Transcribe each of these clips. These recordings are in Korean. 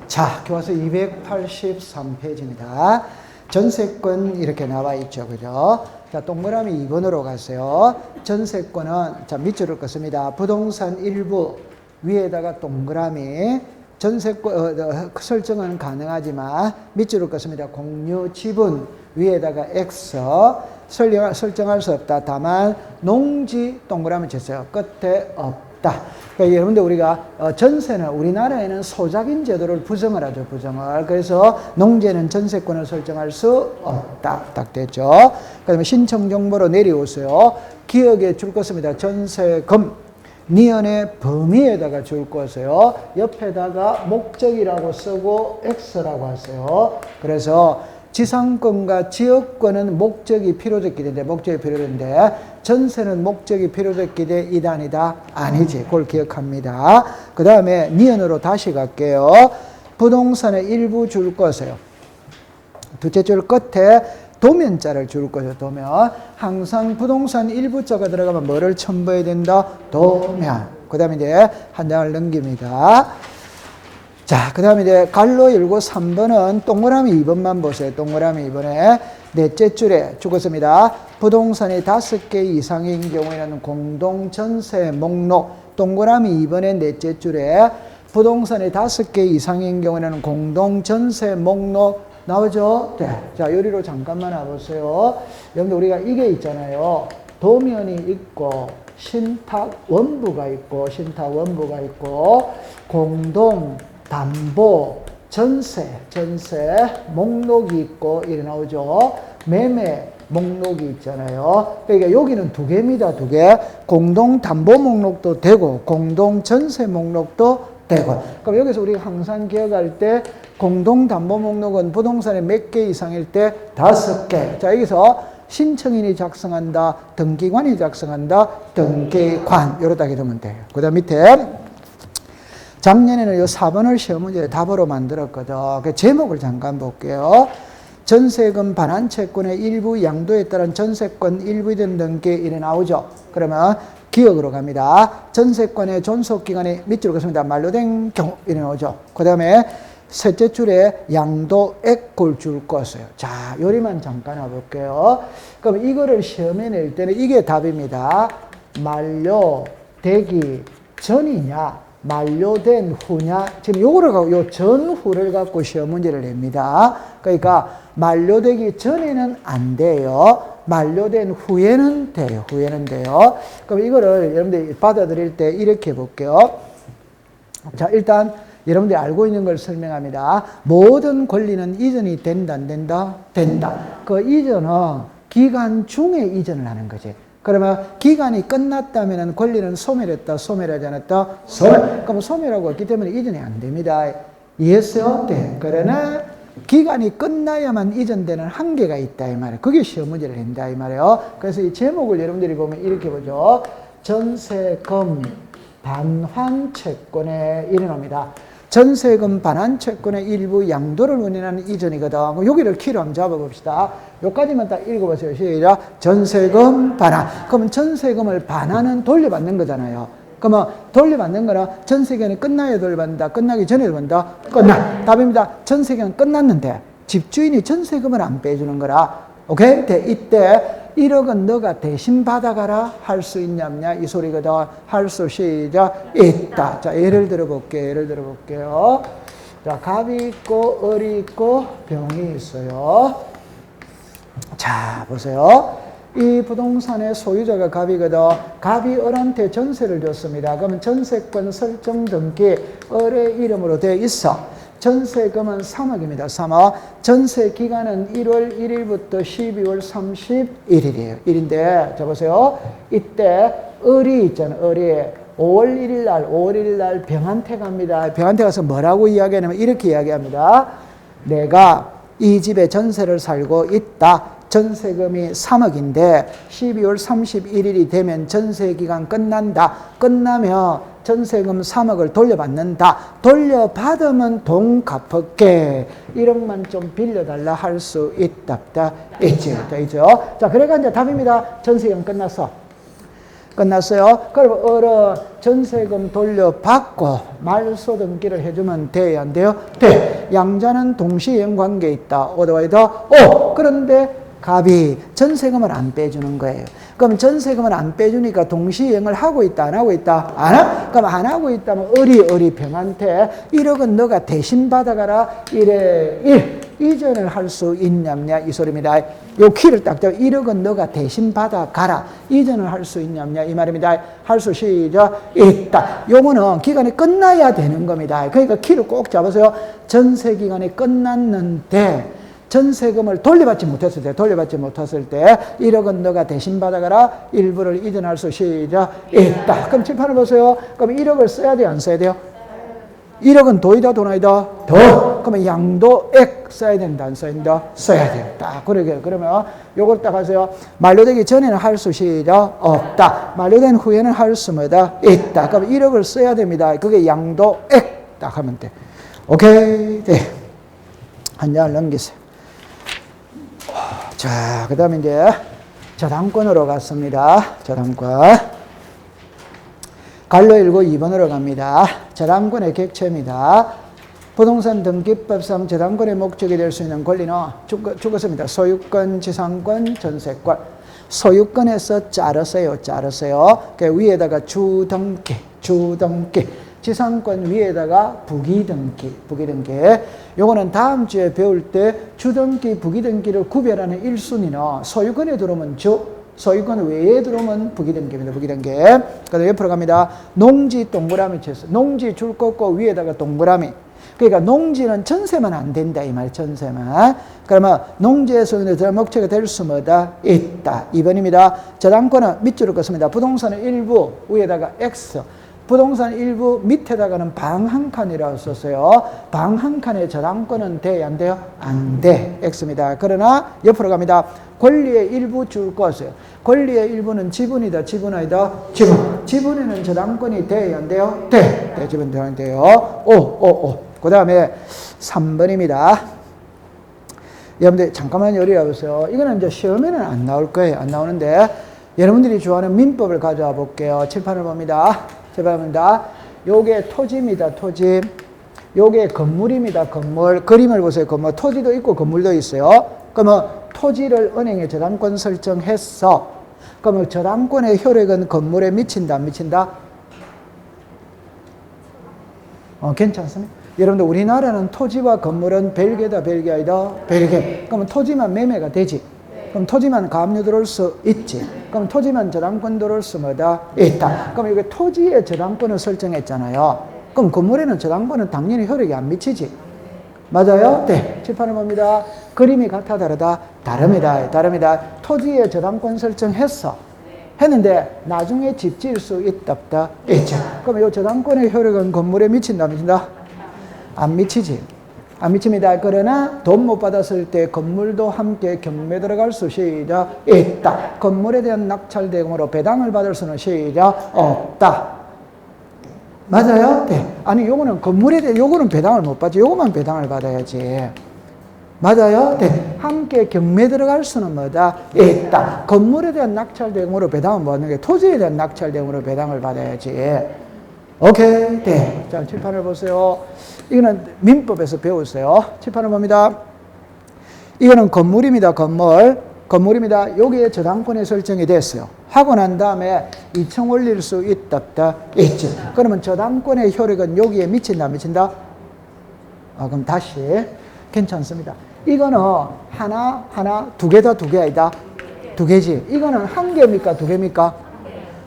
자, 교과서 283페이지입니다. 전세권 이렇게 나와 있죠. 그죠? 자, 동그라미 2번으로 가세요. 전세권은, 자, 밑줄을 긋습니다. 부동산 일부 위에다가 동그라미. 전세권, 설정은 가능하지만 밑줄을 긋습니다. 공유 지분 위에다가 X. 설정할 수 없다. 다만, 농지 동그라미 쳤어요. 끝에 없다. 그러니까 여러분들 우리가 전세는 우리나라에는 소작인 제도를 부정을 하죠. 부정을. 그래서 농지에는 전세권을 설정할 수 없다. 딱 됐죠. 그 다음에 신청 정보로 내려오세요. 기억에 줄 것입니다. 전세금. 니은의 범위에다가 줄 것이요. 옆에다가 목적이라고 쓰고 X라고 하세요. 그래서 지상권과 지역권은 목적이 필요적 기대인데, 목적이 필요한데, 전세는 목적이 필요적 기대 이다 아니다? 아니지. 그걸 기억합니다. 그 다음에 니은으로 다시 갈게요. 부동산의 일부 줄 것이에요. 둘째 줄 끝에 도면자를 줄 거죠. 도면. 항상 부동산 일부자가 들어가면 뭐를 첨부해야 된다? 도면. 그 다음에 이제 한 장을 넘깁니다. 자, 그 다음에 이제 갈로 열고 3번은 동그라미 2번만 보세요. 동그라미 2번에 넷째 줄에 죽었습니다. 부동산이 5개 이상인 경우에는 공동전세 목록. 동그라미 2번의 넷째 줄에 부동산이 5개 이상인 경우에는 공동전세 목록 나오죠? 네. 자, 요리로 잠깐만 와보세요. 여러분들 우리가 이게 있잖아요. 도면이 있고 신탁 원부가 있고 공동 담보, 전세 목록이 있고 이래 나오죠. 매매 목록이 있잖아요. 그러니까 여기는 두 개입니다. 두 개. 공동 담보 목록도 되고 공동 전세 목록도 되고. 그럼 여기서 우리가 항상 기억할 때 공동 담보 목록은 부동산의 몇 개 이상일 때 5개. 자, 여기서 신청인이 작성한다, 등기관이 작성한다, 등기관. 이러다 되면 돼요. 그 다음 밑에 작년에는 이 4번을 시험 문제 답으로 만들었거든. 그 제목을 잠깐 볼게요. 전세금 반환 채권의 일부 양도에 따른 전세권 일부에 된 등기 이래 나오죠. 그러면 기억으로 갑니다. 전세권의 존속기간이 밑줄을 긋습니다. 만료된 경우 이래 나오죠. 그 다음에 셋째 줄에 양도액을 줄 것이에요. 자, 요리만 잠깐 와볼게요. 그럼 이거를 시험에 낼 때는 이게 답입니다. 만료되기 전이냐? 만료된 후냐? 지금 요거를 갖고, 요 전후를 갖고 시험 문제를 냅니다. 그러니까, 만료되기 전에는 안 돼요. 만료된 후에는 돼요. 후에는 돼요. 그럼 이거를 여러분들이 받아들일 때 이렇게 볼게요. 자, 일단, 여러분들이 알고 있는 걸 설명합니다. 모든 권리는 이전이 된다, 안 된다? 된다. 그 이전은 기간 중에 이전을 하는 거지. 그러면 기간이 끝났다면 권리는 소멸했다, 소멸하지 않았다? 소멸. 그럼 소멸하고 했기 때문에 이전이 안 됩니다. 이해했어요? 네. 그러나 기간이 끝나야만 이전되는 한계가 있다 이 말이에요. 그게 시험 문제를 낸다 이 말이에요. 그래서 이 제목을 여러분들이 보면 이렇게 보죠. 전세금 반환 채권에 이래 놉니다. 전세금 반환 채권의 일부 양도를 운행하는 이전이거든. 여기를 키로 한번 잡아봅시다. 여기까지만 딱 읽어보세요. 시작. 전세금 반환. 그러면 전세금을 반환은 돌려받는 거잖아요. 그러면 돌려받는 거나 전세기간이 끝나야 돌려받는다. 끝나기 전에 돌려받는다. 끝나. 답입니다. 전세기간 끝났는데 집주인이 전세금을 안 빼주는 거라. 오케이? 이때 1억은 너가 대신 받아가라 할 수 있냐 없냐 이 소리거든. 할 수 시작 있다. 자, 예를 들어볼게요. 자, 갑이 있고 을이 있고 병이 있어요. 자, 보세요. 이 부동산의 소유자가 갑이거든. 갑이 을한테 전세를 줬습니다. 그러면 전세권 설정 등기 을의 이름으로 되어 있어. 전세금은 3억입니다. 3억. 전세 기간은 1월 1일부터 12월 31일이에요. 1인데, 자 보세요. 이때 을이 있잖아요. 을이 5월 1일 날 병한테 갑니다. 병한테 가서 뭐라고 이야기하냐면 이렇게 이야기합니다. 내가 이 집에 전세를 살고 있다. 전세금이 3억인데 12월 31일이 되면 전세기간 끝난다. 끝나면 전세금 3억을 돌려받는다. 돌려받으면 돈 갚을게. 1억만 좀 빌려달라 할 수 있다. 있죠. 자, 그래가 이제 답입니다. 전세기간 끝났어. 끝났어요? 그럼 어른 전세금 돌려받고 말소등기를 해주면 돼요? 안 돼요? 돼. 양자는 동시이행 관계에 있다. 오더와이더 오. 그런데 갑이 전세금을 안 빼주는 거예요. 그럼 전세금을 안 빼주니까 동시이행을 하고 있다, 안 하고 있다? 안 하? 그럼 안 하고 있다면 어리 병한테 1억은 너가 대신 받아가라. 1에 1. 이전을 할 수 있냐냐 이 소리입니다. 요 키를 딱 잡고 1억은 너가 대신 받아가라. 이전을 할 수 있냐냐 이 말입니다. 할 수 시작 있다. 요거는 기간이 끝나야 되는 겁니다. 그러니까 키를 꼭 잡으세요. 전세 기간이 끝났는데 전세금을 돌려받지 못했을 때 1억은 너가 대신 받아가라. 일부를 이전할 수 시작 있다. 그럼 칠판을 보세요. 그럼 1억을 써야 돼요? 안 써야 돼요? 1억은 도이다 돈아이다? 도. 그러면 양도액 써야 된다, 안 써야 된다? 써야 된다. 그러면 요걸 딱 하세요. 만료되기 전에는 할 수 시작 없다. 만료된 후에는 할 수 뭐다? 있다. 그럼 1억을 써야 됩니다. 그게 양도액 딱 하면 돼. 오케이. 네. 한 장을 넘기세요. 자, 그 다음에 이제 저당권으로 갔습니다. 저당권. 갈로 1고 2번으로 갑니다. 저당권의 객체입니다. 부동산 등기법상 저당권의 목적이 될 수 있는 권리는 죽었습니다. 소유권, 지상권, 전세권. 소유권에서 자르세요. 그 위에다가 주등기. 지상권 위에다가 부기등기. 요거는 다음 주에 배울 때 주등기, 부기등기를 구별하는 1순위는 소유권에 들어오면 주, 소유권 외에 들어오면 부기등기입니다. 그다음 옆으로 갑니다. 농지 동그라미 쳤어. 농지 줄 긋고 위에다가 동그라미. 그러니까 농지는 전세만 안 된다 이 말. 전세만. 그러면 농지에서 목적이 될 수 뭐다? 있다. 2번입니다. 저당권은 밑줄을 긋습니다. 부동산은 일부 위에다가 X. 부동산 일부 밑에다가는 방 한 칸이라고 썼어요. 방 한 칸에 저당권은 돼? 안 돼요? 안 돼. X입니다. 그러나 옆으로 갑니다. 권리의 일부 줄 것이에요. 권리의 일부는 지분이다, 지분 아니다? 지분. 지분에는 저당권이 돼? 안 돼요? 돼. 네, 지분 돼요. 그 다음에 3번입니다. 여러분들 잠깐만 요리해 보세요. 이거는 이제 시험에는 안 나올 거예요. 안 나오는데 여러분들이 좋아하는 민법을 가져와 볼게요. 칠판을 봅니다. 요게 토지입니다. 토지. 요게 건물입니다. 건물. 그림을 보세요. 건물. 토지도 있고 건물도 있어요. 그러면 토지를 은행에 저당권 설정했어. 그러면 저당권의 효력은 건물에 미친다, 안 미친다? 괜찮습니다. 여러분들 우리나라는 토지와 건물은 별개다, 별개 아니다? 별개. 그러면 토지만 매매가 되지. 그럼 토지만 가압류 들어올 수 있지. 그럼 토지만 저당권 들어올 수 뭐다? 있다. 그럼 이게 토지에 저당권을 설정했잖아요. 그럼 건물에는 저당권은 당연히 효력이 안 미치지. 맞아요? 네. 칠판을 봅니다. 그림이 같아, 다르다? 다릅니다. 토지에 저당권 설정했어. 했는데 나중에 집 지을 수 있다, 없다? 있죠. 그럼 이 저당권의 효력은 건물에 미친다, 안 미친다? 안 미치지. 안 미칩니다. 그러나 돈 못 받았을 때 건물도 함께 경매 들어갈 수 시작 있다. 건물에 대한 낙찰 대금으로 배당을 받을 수는 시작 없다. 맞아요? 네. 아니 요거는 건물에 대해 요거는 배당을 못 받지. 요거만 배당을 받아야지. 맞아요? 네. 함께 경매 들어갈 수는 뭐다? 있다. 건물에 대한 낙찰 대금으로 배당을 못 받는 게 토지에 대한 낙찰 대금으로 배당을 받아야지. 오케이. 네. 자, 칠판을 보세요. 이거는 민법에서 배웠어요. 칠판을 봅니다. 이거는 건물입니다. 건물입니다. 여기에 저당권이 설정이 됐어요. 하고 난 다음에 2층 올릴 수 있다, 없다? 있지. 그러면 저당권의 효력은 여기에 미친다, 안 미친다? 그럼 다시. 괜찮습니다. 이거는 하나, 두 개다, 두 개 아니다? 두 개지. 이거는 한 개입니까? 두 개입니까?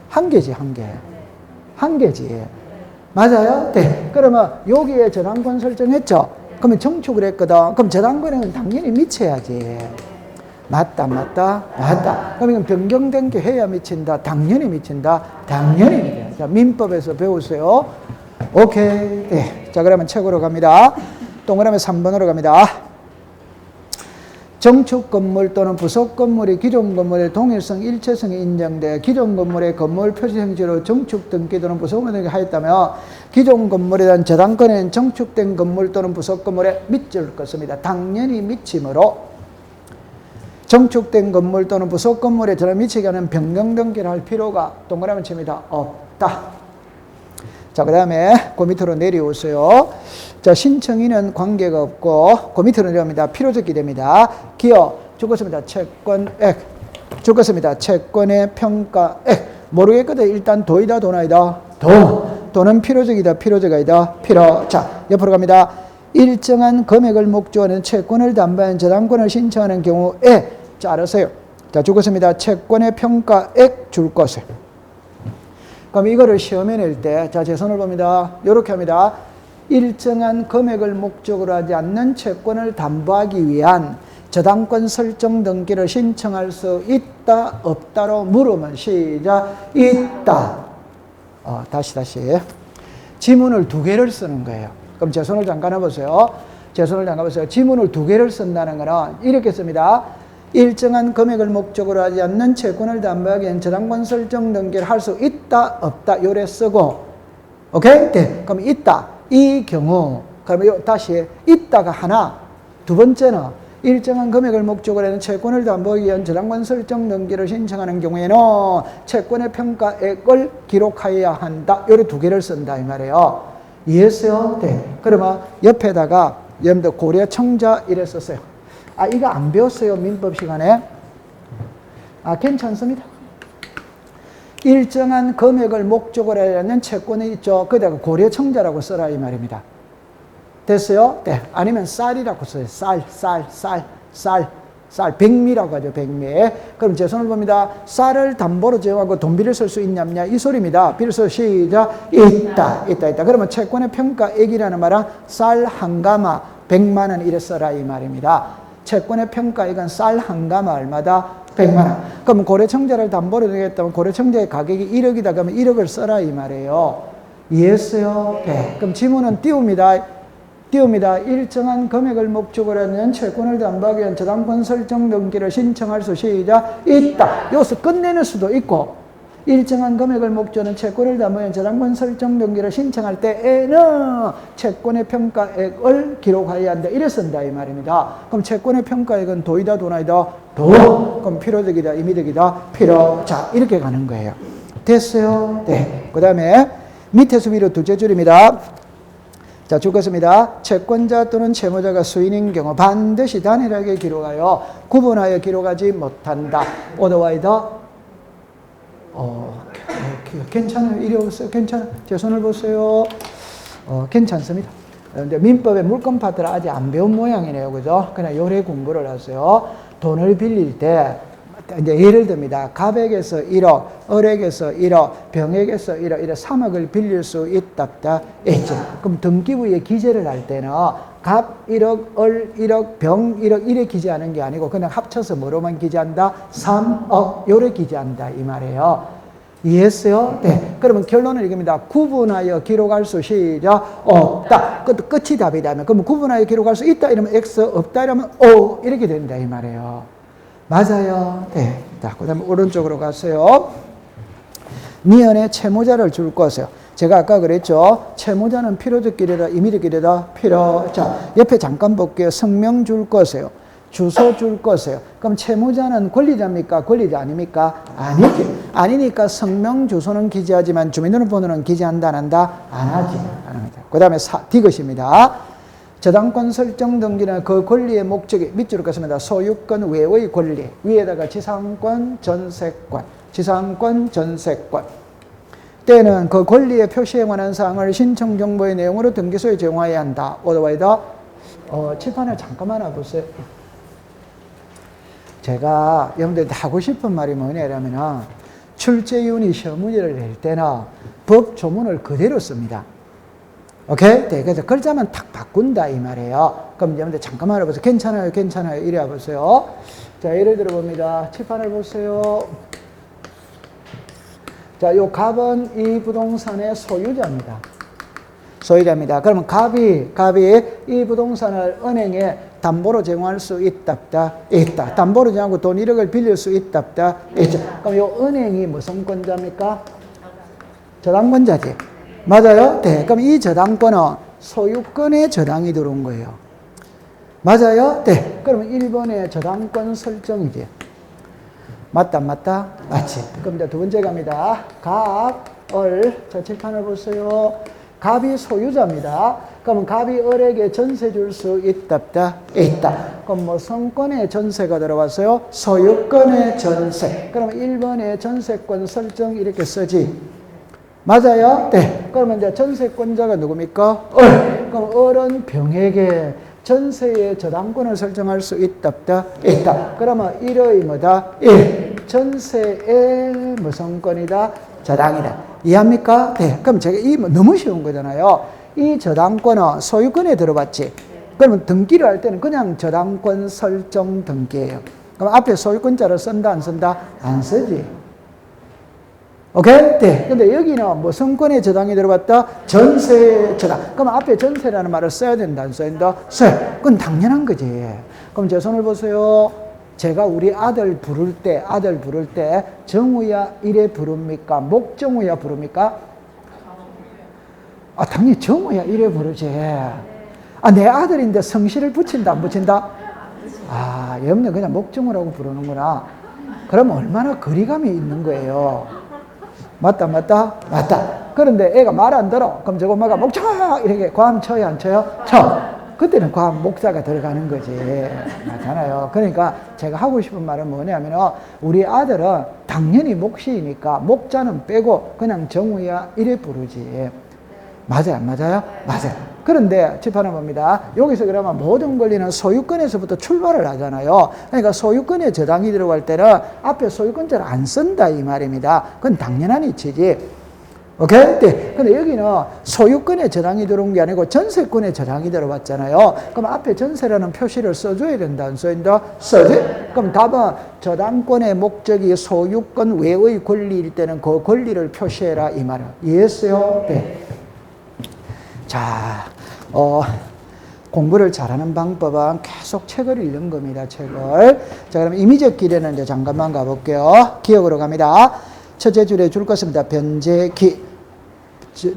한 개지, 한 개. 한 개지. 맞아요? 네. 그러면 여기에 저당권 설정했죠? 그러면 정축을 했거든. 그럼 저당권에는 당연히 미쳐야지. 맞다. 그럼 이건 변경된 게 해야 미친다. 당연히 미친다. 당연히. 자, 민법에서 배우세요. 오케이. 네. 자, 그러면 책으로 갑니다. 동그라미 3번으로 갑니다. 정축 건물 또는 부속 건물이 기존 건물의 동일성, 일체성이 인정돼 기존 건물의 건물 표시 형식으로 정축 등기 또는 부속 등기 하였다면 기존 건물에 대한 저당권에는 정축된 건물 또는 부속 건물에 밑줄 긋습니다. 당연히 미침으로 정축된 건물 또는 부속 건물에 전화 미치게 하는 변경 등기를 할 필요가 동그라미 칩니다. 없다. 자, 그 다음에 그 밑으로 내려오세요. 자, 신청인은 관계가 없고 그 밑으로 내려옵니다. 필요적 기대입니다. 기여 죽었습니다. 채권액 죽었습니다. 채권의 평가액 모르겠거든. 일단 도이다 도나이다. 도는 필요적이다 필요적이다 필요. 자, 옆으로 갑니다. 일정한 금액을 목적하는 채권을 담보한 저당권을 신청하는 경우에 자, 알았어요. 자, 죽었습니다. 채권의 평가액 줄 것을. 그럼 이거를 시험에 낼 때, 자, 제 손을 봅니다. 이렇게 합니다. 일정한 금액을 목적으로 하지 않는 채권을 담보하기 위한 저당권 설정 등기를 신청할 수 있다, 없다로 물으면 시작. 있다. 다시. 지문을 두 개를 쓰는 거예요. 그럼 제 손을 잠깐 해보세요. 지문을 두 개를 쓴다는 거는 이렇게 씁니다. 일정한 금액을 목적으로 하지 않는 채권을 담보하기 위한 저당권 설정 등기를 할 수 있다, 없다, 요래 쓰고. 오케이? 네. 그럼 있다. 이 경우, 그러면 다시 있다가 하나, 두 번째는 일정한 금액을 목적으로 하는 채권을 담보하기 위한 저당권 설정 등기를 신청하는 경우에는 채권의 평가액을 기록하여야 한다. 요래 두 개를 쓴다, 이 말이에요. 이해했어요? 네. 그러면 옆에다가 여러분들 고려청자 이래 썼어요. 이거 안 배웠어요, 민법 시간에? 괜찮습니다. 일정한 금액을 목적으로 하는 채권이 있죠. 거기다가 고려청자라고 써라, 이 말입니다. 됐어요? 네. 아니면 쌀이라고 써요. 쌀. 백미라고 하죠, 백미. 그럼 제 손을 봅니다. 쌀을 담보로 제공하고 돈비를 쓸 수 있냐, 없냐? 이 소리입니다. 비를 써 시작. 있다. 그러면 채권의 평가액이라는 말은 쌀 한 가마 100만 원 이래 써라, 이 말입니다. 채권의 평가액은 쌀 한 가마 얼마다? 100만 원. 그럼 고려청자를 담보로 주겠다면 고려청자의 가격이 1억이다. 그러면 1억을 써라, 이 말이에요. 이해했어요? 네. 그럼 지문은 띄웁니다. 일정한 금액을 목적으로 하는 채권을 담보하기 위한 저당권 설정 등기를 신청할 수 시작. 있다. 여기서 끝내는 수도 있고, 일정한 금액을 목적으로 채권을 담보하기 위한 저당권 설정 등기를 신청할 때에는 채권의 평가액을 기록해야 한다. 이래 쓴다, 이 말입니다. 그럼 채권의 평가액은 도이다, 도나이다? 그럼 필요적이다, 임의적이다? 필요. 자, 이렇게 가는 거예요. 됐어요? 네. 그 다음에 밑에서 위로 둘째 줄입니다. 자, 죽었습니다. 채권자 또는 채무자가 수인인 경우 반드시 단일하게 기록하여 구분하여 기록하지 못한다. otherwise, 괜찮아요. 이리 오세요. 괜찮아요. 제 손을 보세요. 괜찮습니다. 근데 민법의 물권 파트를 아직 안 배운 모양이네요. 그죠? 그냥 요래 공부를 하세요. 돈을 빌릴 때, 이제 예를 듭니다. 갑에게서 1억, 을에게서 1억, 병에게서 1억, 이래 3억을 빌릴 수 있다. 있죠. 그럼 등기부에 기재를 할 때는 갑 1억, 을 1억, 병 1억, 이래 기재하는 게 아니고 그냥 합쳐서 뭐로만 기재한다? 3억, 요래 기재한다. 이 말이에요. 이해했어요? 네. 그러면 결론은 이겁니다. 구분하여 기록할 수 시작. 없다. 그것도 끝이 답이다면. 그러면 구분하여 기록할 수 있다 이러면 X, 없다 이러면 O 이렇게 된다. 이 말이에요. 맞아요. 네. 자, 그 다음에 오른쪽으로 가세요. 미연에 채무자를 줄 것이요. 제가 아까 그랬죠. 채무자는 필요적 기대다, 임의적 기대다, 필요. 자, 옆에 잠깐 볼게요. 성명 줄 것이요. 주소 줄 것이요. 그럼 채무자는 권리자입니까? 권리자 아닙니까? 아니지. 아니니까 성명, 주소는 기재하지만 주민등록번호는 기재한다, 안 한다? 안 하지. 그 다음에 디귿입니다. 저당권 설정 등기는 그 권리의 목적이 밑줄을 긋습니다. 소유권 외의 권리. 위에다가 지상권, 전세권. 때는 그 권리의 표시에 관한 사항을 신청 정보의 내용으로 등기소에 제공해야 한다. otherwise, 칠판을 잠깐만 와보세요. 제가 여러분들한테 하고 싶은 말이 뭐냐면 출제위원이 시험 문제를 낼 때는 법 조문을 그대로 씁니다. 오케이? 네, 그래서 글자만 탁 바꾼다 이 말이에요. 그럼 여러분들 잠깐만 알아보세요. 괜찮아요. 이리 와보세요. 자, 예를 들어 봅니다. 칠판을 보세요. 자, 요 갑은 이 부동산의 소유자입니다. 그러면 갑이 이 부동산을 은행에 담보로 제공할 수 있다. 담보로 제공하고 돈 1억을 빌릴 수 있다. 있죠. 그럼 요 은행이 무슨 권자입니까? 저당권자지. 맞아요? 네. 그럼 이 저당권은 소유권의 저당이 들어온 거예요. 맞아요? 네. 그러면 1번의 저당권 설정이지. 맞다, 안 맞다? 맞지. 그럼 이제 두 번째 갑니다. 갑, 을. 자, 칠판을 보세요. 갑이 소유자입니다. 그러면 갑이 을에게 전세 줄 수 있다, 없다? 있다. 그럼 뭐 성권의 전세가 들어갔어요? 소유권의 전세. 그러면 1번의 전세권 설정 이렇게 쓰지. 맞아요? 네. 그러면 이제 전세권자가 누굽니까? 을. 그럼 을은 병에게 전세의 저당권을 설정할 수 있다, 없다? 있다. 그러면 1의 뭐다? 1. 전세의 무슨 권이다? 저당이다. 이해합니까? 네. 그럼 제가 이 너무 쉬운 거잖아요. 이 저당권은 소유권에 들어봤지. 그러면 등기를 할 때는 그냥 저당권 설정 등기예요. 그럼 앞에 소유권자를 쓴다, 안 쓴다? 안 쓰지. 오케이? 네. 근데 여기는 무슨 권의 저당이 들어봤다? 전세 저당. 그럼 앞에 전세라는 말을 써야 된다, 안 써야 된다? 써요. 그건 당연한 거지. 그럼 제 손을 보세요. 제가 우리 아들 부를 때 정우야 이래 부릅니까? 목정우야 부릅니까? 아, 당연히 정우야 이래 부르지. 아, 내 아들인데 성씨를 붙인다, 안 붙인다? 아, 여러분들 그냥 목정우라고 부르는구나. 그러면 얼마나 거리감이 있는 거예요. 맞다, 맞다? 맞다. 그런데 애가 말 안 들어. 그럼 저거 엄마가 목정아! 이렇게 과음 쳐요, 안 쳐요? 쳐. 그때는 과음 목자가 들어가는 거지. 맞잖아요. 그러니까 제가 하고 싶은 말은 뭐냐면 우리 아들은 당연히 목시이니까 목자는 빼고 그냥 정우야 이래 부르지. 맞아요, 안 맞아요? 맞아요. 그런데 칠판을 봅니다. 여기서 그러면 모든 권리는 소유권에서부터 출발을 하잖아요. 그러니까 소유권에 저당이 들어갈 때는 앞에 소유권자를 안 쓴다 이 말입니다. 그건 당연한 이치지. 오케이? 네. 근데 여기는 소유권에 저당이 들어온 게 아니고 전세권에 저당이 들어왔잖아요. 그럼 앞에 전세라는 표시를 써줘야 된다, 안 써야 된다? 써야지. 그럼 답은 저당권의 목적이 소유권 외의 권리일 때는 그 권리를 표시해라 이 말이에요. 이해했어요? 네. 자, 공부를 잘하는 방법은 계속 책을 읽는 겁니다, 책을. 자, 그럼 임의적 기례는 이제 잠깐만 가볼게요. 기억으로 갑니다. 첫째 줄에 줄 것입니다. 변제기.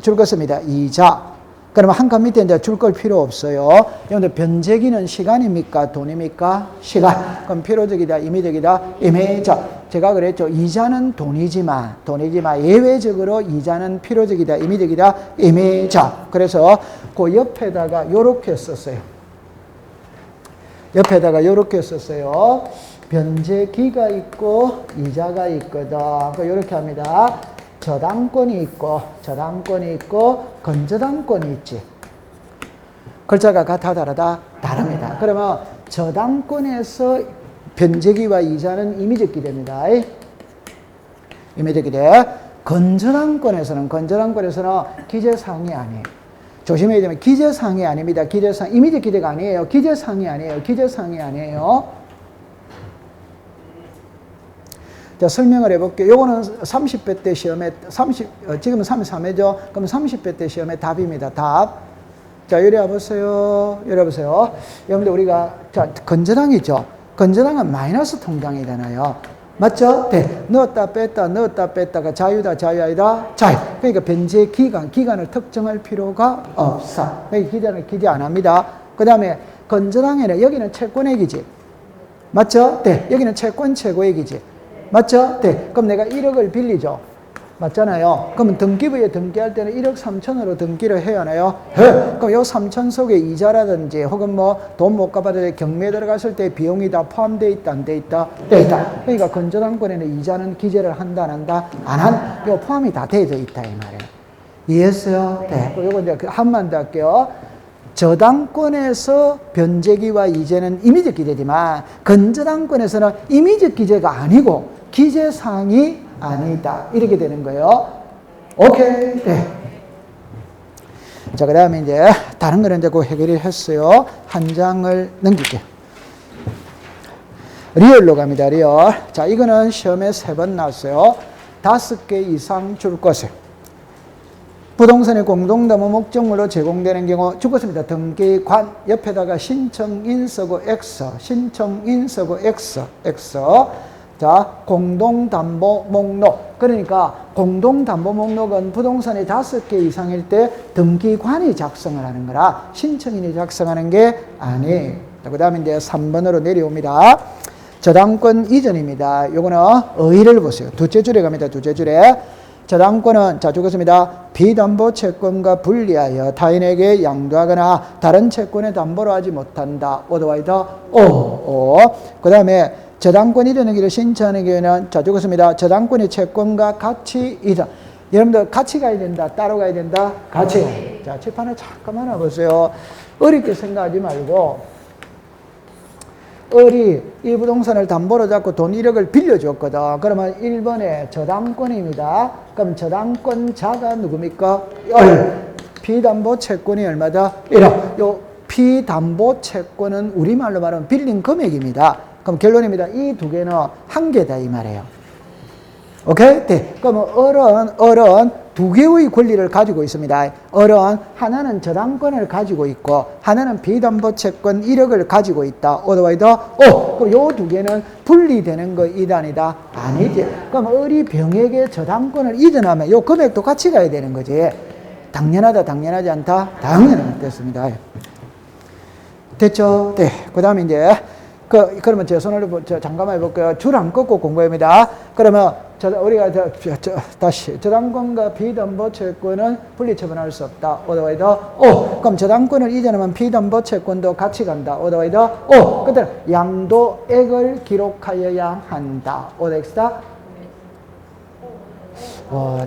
줄 것입니다. 이자. 그러면 한 칸 밑에 이제 줄 걸 필요 없어요. 그런데 변제기는 시간입니까? 돈입니까? 시간. 그럼 필요적이다, 임의적이다, 임의적. 제가 그랬죠. 이자는 돈이지만 예외적으로 이자는 필요적이다, 임의적이다, 임의적. 그래서 그 옆에다가 요렇게 썼어요. 옆에다가 요렇게 썼어요. 변제기가 있고 이자가 있거든. 요렇게 합니다. 저당권이 있고 건저당권이 있지. 글자가 같아 다르다? 다릅니다. 그러면 저당권에서 변제기와 이자는 임의적 기대입니다. 임의적 기대. 건저당권에서는 기재사항이 아니에요. 조심해야 되면 기재사항이 아닙니다. 임의적 기대가 아니에요. 기재사항이 아니에요. 자, 설명을 해볼게요. 요거는 30배 때 시험에, 지금은 33회죠? 그럼 30배 때 시험에 답입니다. 답. 자, 요리 와보세요. 여러분들 우리가, 자, 건저당이죠? 건저당은 마이너스 통장이잖아요. 맞죠? 네. 넣었다 뺐다가 자유다, 자유 아니다? 자유. 그러니까 변제 기간을 특정할 필요가 없어. 그러니까 기재 안 합니다. 그 다음에 건저당에는 여기는 채권액이지. 맞죠? 네. 여기는 채권 최고액이지. 맞죠? 네. 그럼 내가 1억을 빌리죠. 맞잖아요. 그러면 등기부에 등기할 때는 1억 3천으로 등기를 해야 하나요? 해. 그럼 요 3천 속에 이자라든지 혹은 뭐 돈 못 갚아도 경매 들어갔을 때 비용이 다 포함되어 있다, 안 돼 있다? 돼 있다. 그러니까 건저당권에는 이자는 기재를 한다, 안 한다? 안 한. 요 포함이 다 되어 있다 이 말이에요. 이해했어요? 네. 요거 이제 한만 더 할게요. 저당권에서 변제기와 이자는 임의적 기재지만 건저당권에서는 임의적 기재가 아니고 기재사항이 아니다. 이렇게 되는 거예요. 오케이. 네. 자, 그 다음에 이제 다른 거는 이제 그 해결을 했어요. 한 장을 넘길게요. 리얼로 갑니다. 리얼. 자, 이거는 시험에 3번 나왔어요. 5개 이상 줄 것을. 부동산의 공동담보 목적물로 제공되는 경우 줄 것입니다. 등기관 옆에다가 신청인 쓰고 X. 자, 공동담보 목록. 그러니까 공동담보 목록은 부동산이 5개 이상일 때 등기관이 작성을 하는 거라 신청인이 작성하는 게 아니에요. 그 다음에 이제 3번으로 내려옵니다. 저당권 이전입니다. 요거는 의의를 보세요. 두째 줄에 갑니다. 두째 줄에. 저당권은 자 적었습니다. 비담보 채권과 분리하여 타인에게 양도하거나 다른 채권에 담보로 하지 못한다. 오더와이더 그 다음에 저당권 이전하기를 신청하는 경우에는 자 적었습니다. 저당권이 채권과 같이 이전. 여러분들 같이 가야 된다. 따로 가야 된다. 같이. 자 칠판에 잠깐만 와보세요. 어렵게 생각하지 말고 을이 이 부동산을 담보로 잡고 돈 1억을 빌려줬거든. 그러면 1번에 저당권입니다. 그럼 저당권자가 누굽니까? 피담보 채권이 얼마다? 1억. 요 피담보 채권은 우리말로 말하면 빌린 금액입니다. 그럼 결론입니다. 이 두 개는 한 개다 이 말이에요. 오케이? 네. 그러면 을은 두 개의 권리를 가지고 있습니다. 을은 하나는 저당권을 가지고 있고 하나는 비담보채권 1억을 가지고 있다. 오더와이더 그럼 요 두 개는 분리되는 거 이단이다? 아니지. 그럼 을이 병에게 저당권을 이전하면 요 금액도 같이 가야 되는 거지. 당연하다, 당연하지 않다? 당연하다. 됐습니다. 됐죠? 네. 그 다음에 이제 그러면 제 손을 잠깐만 해볼게요. 줄 안 꺾고 공부합니다. 그러면 우리가 다시 저당권과 비담보 채권은 분리 처분할 수 없다. 오더와이더 그럼 저당권을 이전하면 비담보 채권도 같이 간다. 오더와이더 그다음 양도액을 기록하여야 한다. 오더엑스다.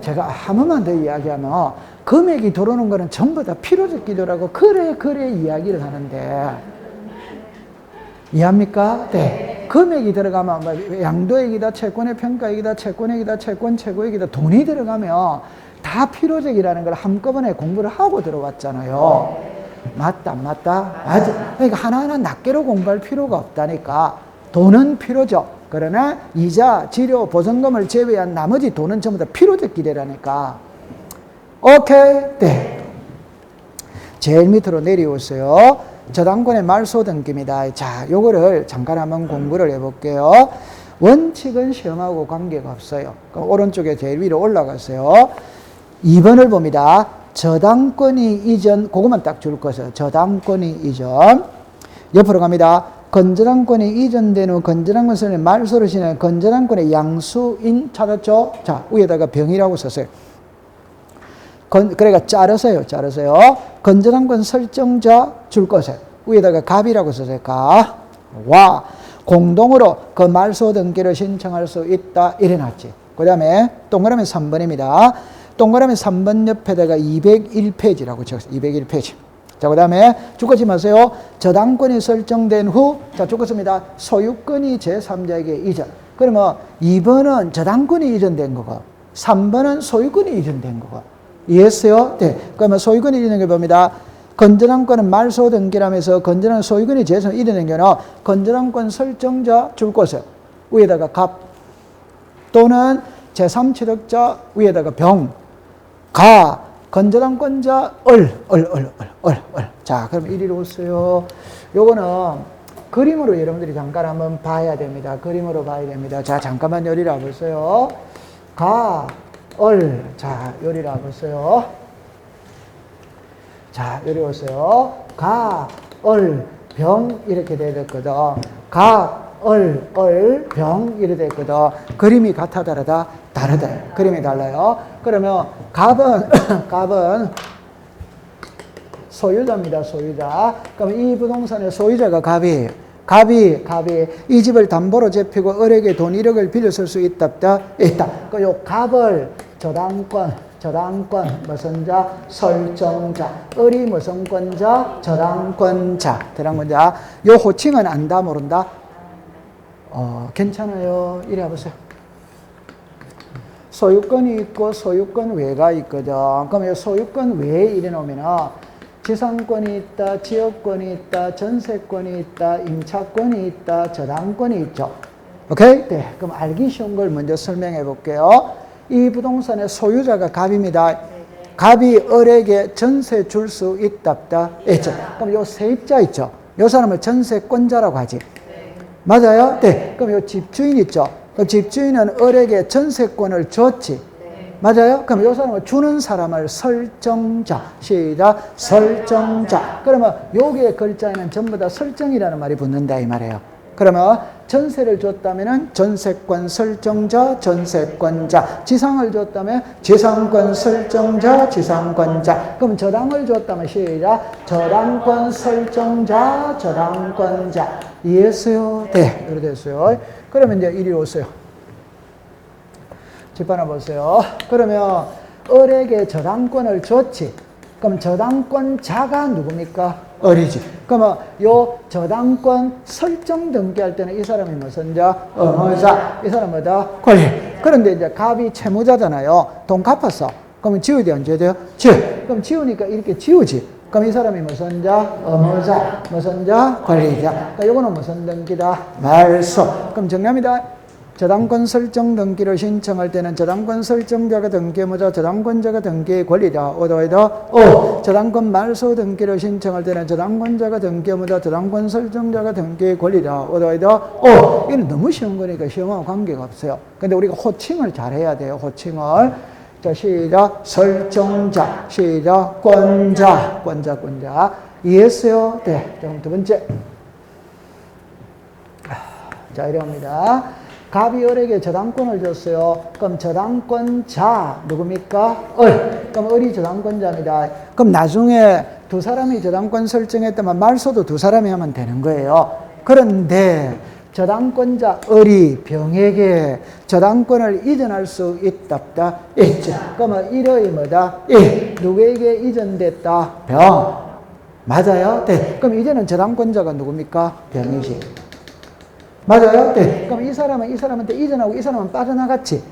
제가 한 번만 더 이야기하면 금액이 들어오는 거는 전부 다 필요적 기도라고 그래 이야기를 하는데 이해합니까? 네. 금액이 들어가면 뭐 양도액이다, 채권의 평가액이다, 채권액이다, 채권 최고액이다, 돈이 들어가면 다 필요적이라는 걸 한꺼번에 공부를 하고 들어왔잖아요. 맞다, 맞다? 맞아. 그러니까 하나하나 낱개로 공부할 필요가 없다니까. 돈은 필요죠. 그러나 이자, 지료, 보증금을 제외한 나머지 돈은 전부 다 필요적 기대라니까. 오케이? 네. 제일 밑으로 내려오세요. 저당권의 말소 등기입니다. 자, 요거를 잠깐 한번 공부를 해볼게요. 원칙은 시험하고 관계가 없어요. 그럼 오른쪽에 제일 위로 올라가세요. 2번을 봅니다. 저당권이 이전, 그것만 딱 줄 것이에요. 저당권이 이전. 옆으로 갑니다. 건저당권이 이전된 후 건저당권에 말소를 시는 건저당권의 양수인 찾았죠? 자, 위에다가 병이라고 썼어요. 그러니까 자르세요. 건저당권 설정자 줄 것에 위에다가 갑이라고 써서 와 공동으로 그 말소 등기를 신청할 수 있다 이래놨지. 그 다음에 동그라미 3번입니다. 동그라미 3번 옆에다가 201페이지라고 적었어요. 201페이지. 자, 그 다음에 죽지 마세요. 저당권이 설정된 후, 자, 죽었습니다. 소유권이 제3자에게 이전. 그러면 2번은 저당권이 이전된 거고 3번은 소유권이 이전된 거고. 이해했어요? 네. 그러면 소유권이 이전된 걸 봅니다. 건저당권은 말소 등기라면서 건저당 소유권이 제3자에게 이전된 경우는 건저당권 설정자 줄 것을 위에다가 갑 또는 제3취득자 위에다가 병, 가, 건저당권자 자, 그럼 이리로 오세요. 요거는 그림으로 여러분들이 잠깐 한번 봐야 됩니다. 그림으로 봐야 됩니다. 자, 잠깐만 여기를 와보세요. 자, 요리 와보세요. 자, 요리 오세요. 병, 이렇게 돼야 됐거든. 병, 이렇게 됐거든. 그림이 같아, 다르다? 다르다. 그림이 달라요. 그러면 갑은 소유자입니다, 소유자. 그러면 이 부동산의 소유자가 갑이에요. 갑이 이 집을 담보로 잡히고 을에게 돈 1억을 빌려 쓸 수 있다. 그 요 갑을 저당권 무슨 자? 설정자. 을이 무슨 권자? 저당권자. 요 호칭은 안다 모른다? 괜찮아요. 이래 보세요. 소유권이 있고 소유권 외가 있거든. 그럼 요 소유권 외에 이래 놓으면은 지상권이 있다, 지역권이 있다, 전세권이 있다, 임차권이 있다, 저당권이 있죠. 오케이? 네. 그럼 알기 쉬운 걸 먼저 설명해 볼게요. 이 부동산의 소유자가 갑입니다. 갑이 을에게 전세 줄 수 있다. 있죠. 그럼 요 세입자 있죠. 요 사람을 전세권자라고 하지. 맞아요? 네. 그럼 요 집주인 있죠. 그 집주인은 을에게 전세권을 줬지. 맞아요? 그럼 요 사람은 주는 사람을 설정자. 시작. 설정자. 그러면 여기에 글자에는 전부 다 설정이라는 말이 붙는다 이 말이에요. 그러면 전세를 줬다면 전세권 설정자, 전세권자. 지상을 줬다면 지상권 설정자, 지상권자. 그럼 저당을 줬다면 시작. 저당권 설정자, 저당권자. 이해했어요? 네, 이렇게 됐어요. 그러면 이제 이리 오세요. 집 하나 보세요. 그러면 을에게 저당권을 줬지. 그럼 저당권자가 누굽니까? 을이지. 그러면 요 저당권 설정 등기할 때는 이 사람이 무슨 자? 의무자. 이 사람은 뭐다? 권리. 그런데 이제 갑이 채무자잖아요. 돈 갚았어. 그러면 지워야 돼, 안 지워야 돼요? 지워. 그럼 지우니까 이렇게 지우지. 그럼 이 사람이 무슨 자? 의무자. 무슨 자? 권리자. 그러니까 요거는 무슨 등기다? 말소. 그럼 정리합니다. 저당권 설정 등기를 신청할 때는 저당권 설정자가 등기의무자, 저당권자가 등기의 권리자. 저당권 말소 등기를 신청할 때는 저당권자가 등기의무자, 저당권 설정자가 등기의 권리자. 이는 너무 쉬운 거니까 시험하고 관계가 없어요. 근데 우리가 호칭을 잘 해야 돼요. 호칭을. 자, 시작. 설정자. 시작. 권자. 권자. 이해했어요? 네. 그럼 두 번째. 자, 이래옵니다. 갑이 을에게 저당권을 줬어요. 그럼 저당권자 누굽니까? 을. 그럼 을이 저당권자입니다. 그럼 나중에 두 사람이 저당권 설정했다면 말소도 두 사람이 하면 되는 거예요. 그런데 저당권자 을이 병에게 저당권을 이전할 수 있다 없다? 있죠. 그러면 일의 뭐다? 누구에게 이전됐다? 병. 맞아요? 네. 그럼 이제는 저당권자가 누굽니까? 병이지. 맞아요? 네. 그럼 이 사람한테 이전하고 이 사람은 빠져나갔지?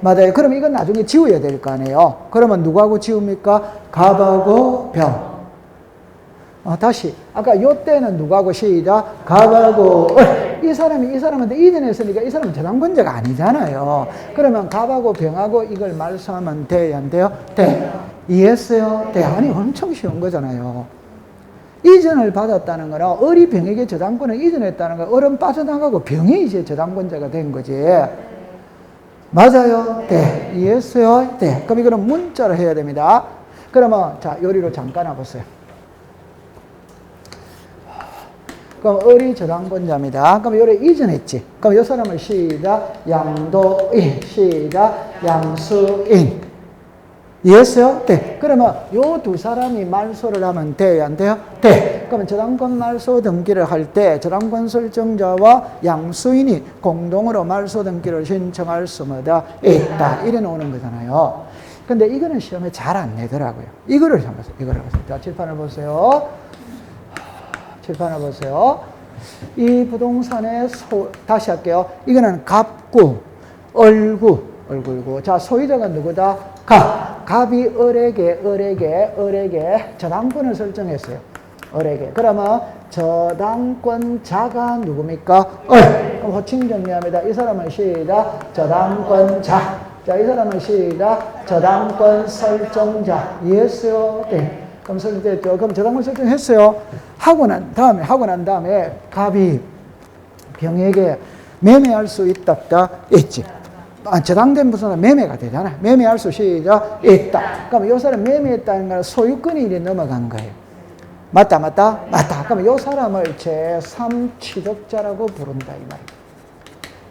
맞아요. 그럼 이건 나중에 지워야 될 거 아니에요? 그러면 누구하고 지웁니까? 갑하고 병. 다시. 아까 요 때는 누구하고 시작? 갑하고 이 사람한테 이전했으니까 이 사람은 저당권자가 아니잖아요. 그러면 갑하고 병하고 이걸 말소하면 돼요? 안 돼요? 돼. 이해했어요? 네. 아니, 엄청 쉬운 거잖아요. 이전을 받았다는 거는 을이 병에게 저당권을 이전했다는 거, 을은 빠져나가고 병이 이제 저당권자가 된 거지. 맞아요? 네. 이해했어요? 네. 그럼 이거는 문자로 해야 됩니다. 그러면 자, 요리로 잠깐 와보세요. 그럼 을이 저당권자입니다. 그럼 요래 이전했지. 그럼 요 사람을 시작. 양도인. 시작. 양수인. 이해했어요? 네. 그러면 요 두 사람이 말소를 하면 돼요? 안 돼요? 돼. 그러면 저당권 말소 등기를 할 때 저당권 설정자와 양수인이 공동으로 말소 등기를 신청할 수 있다. 이래 놓는 거잖아요. 근데 이거는 시험에 잘 안 내더라고요. 이거를 보세요. 이거를 보세요. 자, 칠판을 보세요. 칠판을 보세요. 이 부동산의 다시 할게요. 이거는 갑구, 얼굴구. 자, 소유자가 누구다? 갑이 을에게 저당권을 설정했어요. 을에게. 그러면 저당권자가 누굽니까? 그럼 호칭 정리합니다. 이 사람은 시작. 저당권자. 자, 이 사람은 시작. 저당권 설정자. 이해했어요? 네. 그럼 설정됐죠? 그럼 저당권 설정했어요. 하고 난 다음에 갑이 병에게 매매할 수 있다 없다? 있지. 저당된 부서는 매매가 되잖아. 매매할 수 시작 있다. 그럼 요 사람 매매했다는 건 소유권이 이리 넘어간 거예요. 맞다. 그럼 요 사람을 제3취득자라고 부른다 이 말이에요.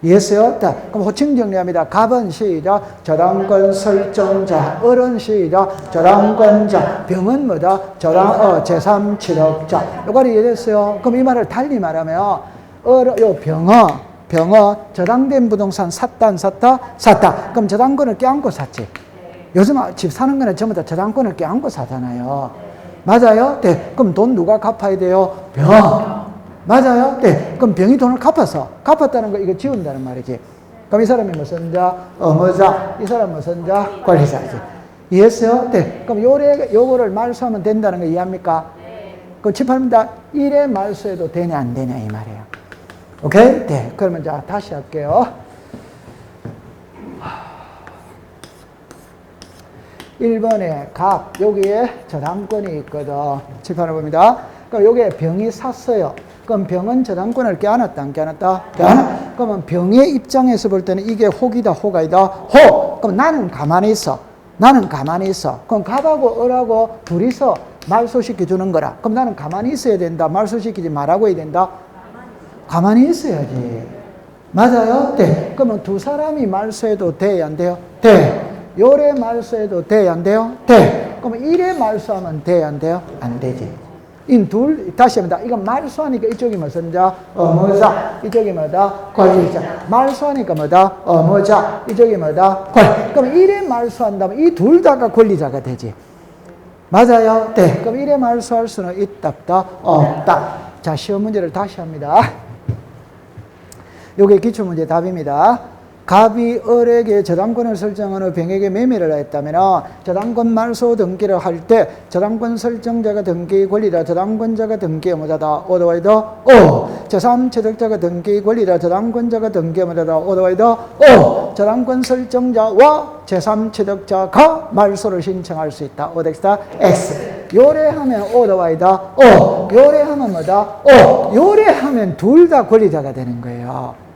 이해했어요? 그럼 호칭 정리합니다. 갑은 시작 저당권 설정자, 을은 시작 저당권자, 병은 뭐다? 제3취득자. 요거를 이해됐어요? 그럼 이 말을 달리 말하면 요 병어 저당된 부동산 샀다 안 샀다? 샀다. 그럼 저당권을 껴안고 샀지. 요즘 집 사는 거는 전부 다 저당권을 껴안고 사잖아요. 맞아요? 네. 그럼 돈 누가 갚아야 돼요? 병. 맞아요? 네. 그럼 병이 돈을 갚았다는 거 이거 지운다는 말이지. 그럼 이 사람이 무슨 자? 의무자. 이 사람은 무슨 자? 권리자지. 이해했어요? 네. 그럼 요거를 말소하면 된다는 거 이해합니까? 그럼 칠판입니다. 1에 말소해도 되냐 안 되냐 이 말이에요. 오케이? 네. 그러면 자, 다시 할게요. 1번에 갑, 여기에 저당권이 있거든. 칠판을 봅니다. 그럼 여기에 병이 샀어요. 그럼 병은 저당권을 껴안았다, 안 껴안았다? 껴안아. 그러면 병의 입장에서 볼 때는 이게 혹이다, 호가이다? 호! 그럼 나는 가만히 있어. 나는 가만히 있어. 그럼 갑하고 을하고 둘이서 말소시켜주는 거라. 그럼 나는 가만히 있어야 된다. 말소시키지 말라고 해야 된다. 가만히 있어야지. 맞아요? 네. 그러면 두 사람이 말소해도 돼? 안 돼요? 돼. 요래 말소해도 돼? 안 돼요? 돼. 그러면 이래 말소하면 돼? 안 돼요? 안 되지. 다시 합니다. 이건 말소하니까 이쪽이 뭐선자? 어머자. 이쪽이 뭐다? 권리자. 말소하니까 뭐다? 어머자. 이쪽이 뭐다? 권. 그럼 이래 말소한다면 이 둘 다가 권리자가 되지. 맞아요? 네. 그럼 이래 말소할 수는 있다, 없다. 자, 시험 문제를 다시 합니다. 요게 기출문제 답입니다. 갑이 을에게 저당권을 설정하는 병에게 매매를 했다면 저당권 말소 등기를 할 때 저당권 설정자가 등기 권리자 저당권자가 등기 의무자다. 오더와이더 오. 제3채택자가 등기 권리자 저당권자가 등기 의무자다. 오더와이더 오. 저당권 설정자와 제3채택자가 말소를 신청할 수 있다. 오덱스타 X. 요래하면 오더와이더 오. 요래하면 뭐다? 오. 요래하면 둘 다 권리자가 되는 거예요.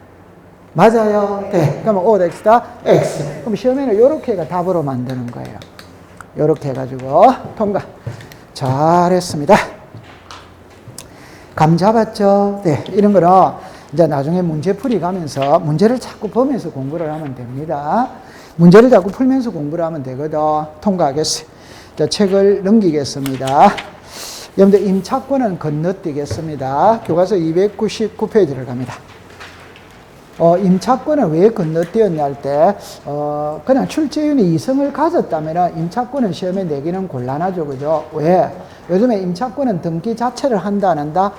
맞아요. 네. 그러면 OX다 X. 그럼 시험에는 요렇게가 답으로 만드는 거예요. 요렇게 해가지고 통과. 잘했습니다. 감 잡았죠? 네. 이런 거는 이제 나중에 문제풀이 가면서 문제를 자꾸 보면서 공부를 하면 됩니다. 문제를 자꾸 풀면서 공부를 하면 되거든. 통과하겠어요. 자, 책을 넘기겠습니다. 여러분들 임차권은 건너뛰겠습니다. 교과서 299페이지를 갑니다. 임차권을 왜 건너뛰었냐 할 때, 그냥 출제윤이 이성을 가졌다면 임차권은 시험에 내기는 곤란하죠. 그죠? 왜? 요즘에 임차권은 등기 자체를 한다, 안 한다?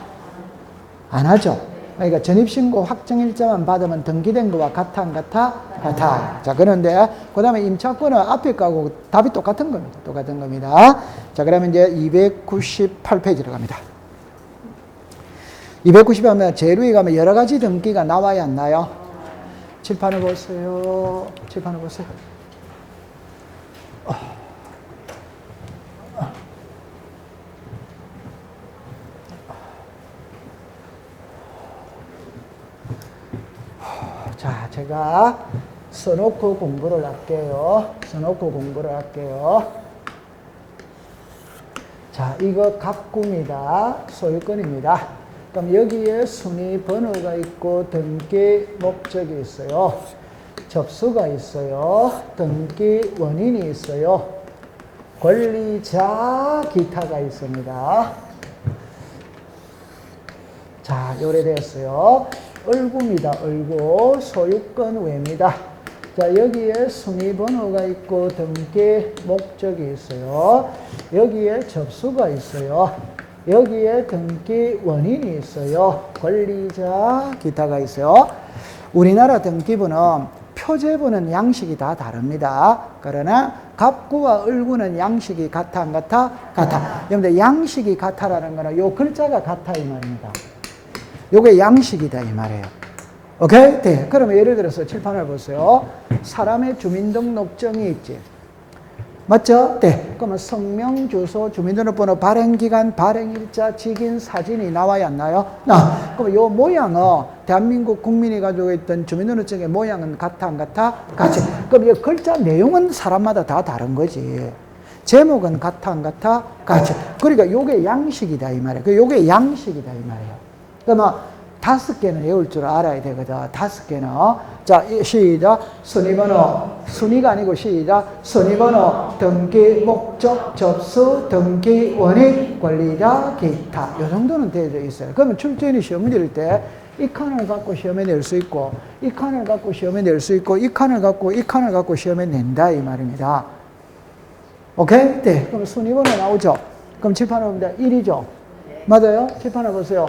안 하죠. 그러니까 전입신고 확정일자만 받으면 등기된 거와 같아, 안 같아? 같아. 자, 그런데, 그 다음에 임차권은 앞에 거하고 답이 똑같은 겁니다. 똑같은 겁니다. 자, 그러면 이제 298페이지로 갑니다. 290에 가면 제루에 가면 여러 가지 등기가 나와야 안 나요? 칠판을 보세요. 칠판을 보세요. 자, 제가 써놓고 공부를 할게요. 써놓고 공부를 할게요. 자, 이거 갑구입니다. 소유권입니다. 그럼 여기에 순위 번호가 있고 등기 목적이 있어요. 접수가 있어요. 등기 원인이 있어요. 권리자 기타가 있습니다. 자, 요래됐어요. 을구입니다. 을구 소유권 외입니다. 자, 여기에 순위 번호가 있고 등기 목적이 있어요. 여기에 접수가 있어요. 여기에 등기 원인이 있어요. 권리자 기타가 있어요. 우리나라 등기부는 표제부는 양식이 다 다릅니다. 그러나 갑구와 을구는 양식이 같아, 안 같아? 같아. 여러분들 양식이 같아라는 거는 요 글자가 같아 이 말입니다. 요게 양식이다 이 말이에요. 오케이? 네. 그러면 예를 들어서 칠판을 보세요. 사람의 주민등록증이 있지. 맞죠? 네. 그러면 성명, 주소, 주민등록번호, 발행기간, 발행일자, 직인, 사진이 나와야 안 나요? 그럼 요 모양은 대한민국 국민이 가지고 있던 주민등록증의 모양은 같아, 안 같아? 같이. 그럼 이 글자 내용은 사람마다 다 다른 거지. 제목은 같아, 안 같아? 같이. 그러니까 요게 양식이다 이 말이에요. 요게 양식이다 이 말이에요. 그러면 5개는 외울 줄 알아야 되거든. 5개는. 자, 시작. 순위번호. 순위가 아니고 시작. 순위번호, 등기, 목적, 접수, 등기, 원인, 권리자, 기타. 이 정도는 되어 있어요. 그러면 출제인이 시험 문제일 때 이 칸을 갖고 시험에 낼 수 있고, 이 칸을 갖고 시험에 낼 수 있고, 이 칸을 갖고 시험에 낸다 이 말입니다. 오케이? 네. 그럼 순위번호 나오죠? 그럼 칠판을 보면 1이죠? 맞아요? 칠판을 보세요.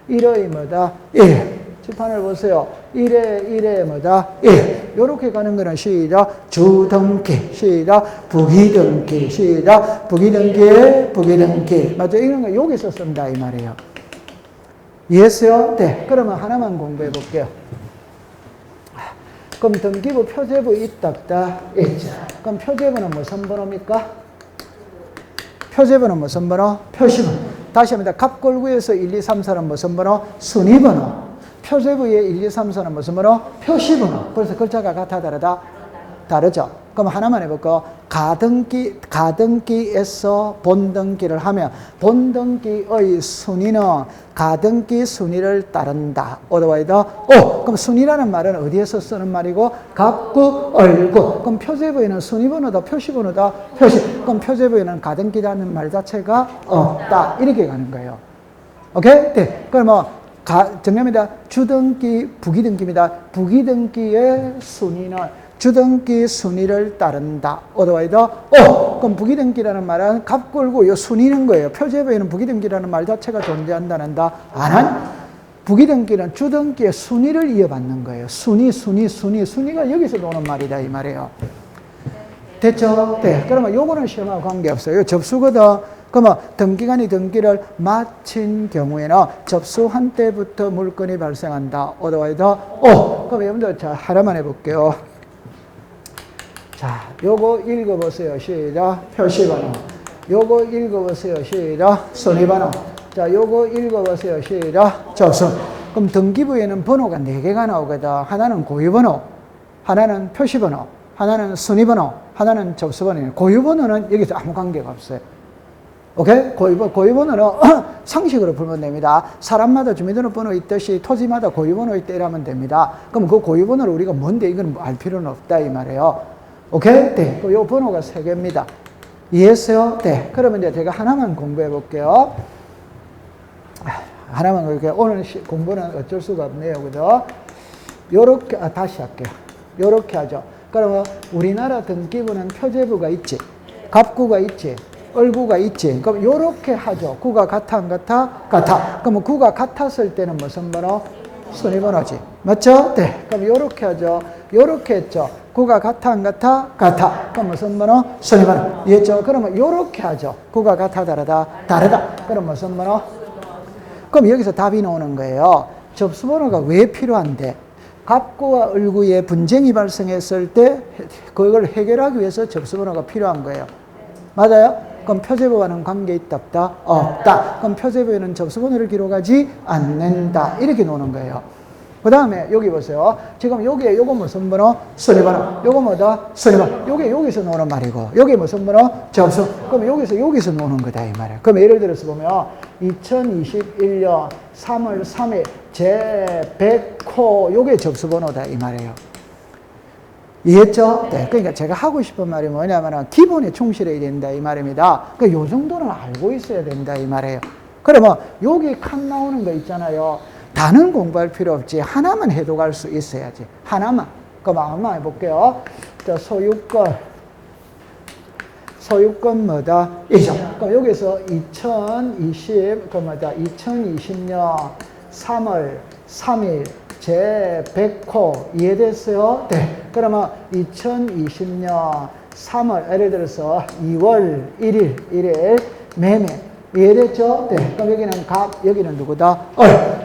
1의 뭐다? 1. 칠판을 보세요. 1의 뭐다? 1. 요렇게 가는 거는 시작. 주등기. 시작. 부기등기. 시작. 부기등기. 맞죠? 이런 거 여기서 쓴다 이 말이에요. 이해했어요? 네. 그러면 하나만 공부해 볼게요. 그럼 등기부 표제부 있다 있죠. 그럼 표제부는 무슨 번호입니까? 표제부는 무슨 번호? 표시번호. 다시 합니다. 갑골구에서 1, 2, 3, 4는 무슨 번호? 순위번호. 표제부의 1, 2, 3, 4는 무슨 번호? 표시번호. 그래서 글자가 같아 다르다? 다르죠? 그럼 하나만 해볼까요? 가등기에서 본등기를 하면 본등기의 순위는 가등기 순위를 따른다. otherwise, 그럼 순위라는 말은 어디에서 쓰는 말이고? 갑구, 얼구. 그럼 표제부에는 순위번호다, 표시번호다, 표시. 그럼 표제부에는 가등기라는 말 자체가 없다. 이렇게 가는 거예요. 오케이? 네. 그럼 정리합니다. 주등기, 부기등기입니다. 부기등기의 순위는 주등기 순위를 따른다. otherwise, 그럼 부기등기라는 말은 갑골고 요 순위는 거예요. 표제부에는 부기등기라는 말 자체가 존재한다는다. 안 한? 부기등기는 주등기의 순위를 이어받는 거예요. 순위가 여기서 나오는 말이다 이 말이에요. 됐죠? 네. 그러면 요거는 시험하고 관계없어요. 요 접수거든. 그러면 등기관이 등기를 마친 경우에는 접수한 때부터 물건이 발생한다. otherwise, 그럼 여러분들 자 하나만 해볼게요. 자, 요거 읽어보세요. 시작. 표시번호. 요거 읽어보세요. 시작. 순위번호. 자, 요거 읽어보세요. 시작. 접수. 그럼 등기부에는 번호가 4개가 나오거든. 하나는 고유번호, 하나는 표시번호, 하나는 순위번호, 하나는 접수번호예요. 고유번호는 여기서 아무 관계가 없어요. 오케이? 고유번호는 상식으로 풀면 됩니다. 사람마다 주민등록번호 있듯이 토지마다 고유번호 있다 이러면 됩니다. 그럼 그 고유번호를 우리가 뭔데 이건 알 필요는 없다 이 말이에요. 오케이? 네. 요 번호가 3개입니다. 이해했어요? 네. 그러면 이제 제가 하나만 공부해 볼게요. 하나만 그렇게 오늘 공부는 어쩔 수가 없네요. 그죠? 요렇게, 다시 할게요. 요렇게 하죠. 그러면 우리나라 등기부는 표제부가 있지, 갑구가 있지, 얼구가 있지. 그럼 요렇게 하죠. 구가 같아, 안 같아? 같아. 그러면 구가 같았을 때는 무슨 번호? 순위번호지. 맞죠? 네. 그럼 요렇게 하죠. 요렇게 했죠. 구가 같아, 안 같아? 같아. 그럼 무슨 번호? 순위번호. 이해했죠? 그러면 요렇게 하죠. 구가 같아, 다르다? 다르다. 그럼 무슨 번호? 그럼 여기서 답이 나오는 거예요. 접수번호가 왜 필요한데? 갑구와 얼구의 분쟁이 발생했을 때 그걸 해결하기 위해서 접수번호가 필요한 거예요. 맞아요? 그럼 표제부와는 관계 있다 없다? 없다. 그럼 표제부에는 접수번호를 기록하지 않는다. 이렇게 노는 거예요. 그 다음에 여기 보세요. 지금 여기에 요거 무슨 번호? 순위번호. 요거 뭐다? 순위번호. 요게 여기서 노는 말이고 여기 무슨 번호? 접수. 그럼 여기서 노는 거다 이 말이에요. 그럼 예를 들어서 보면 2021년 3월 3일 제100호 요게 접수번호다 이 말이에요. 이해했죠? 네. 그러니까 제가 하고 싶은 말이 뭐냐면 기본에 충실해야 된다 이 말입니다. 그러니까 요 정도는 알고 있어야 된다 이 말이에요. 그러면 여기 칸 나오는 거 있잖아요. 다는 공부할 필요 없지. 하나만 해도 갈 수 있어야지. 하나만. 그럼 한번 해볼게요. 자, 소유권 뭐다? 이죠. 그럼 여기서 2020년 3월 3일 제100호 이해됐어요? 네. 그러면 2020년 3월 예를 들어서 2월 1일 매매 이해됐죠? 네. 그럼 여기는 여기는 누구다?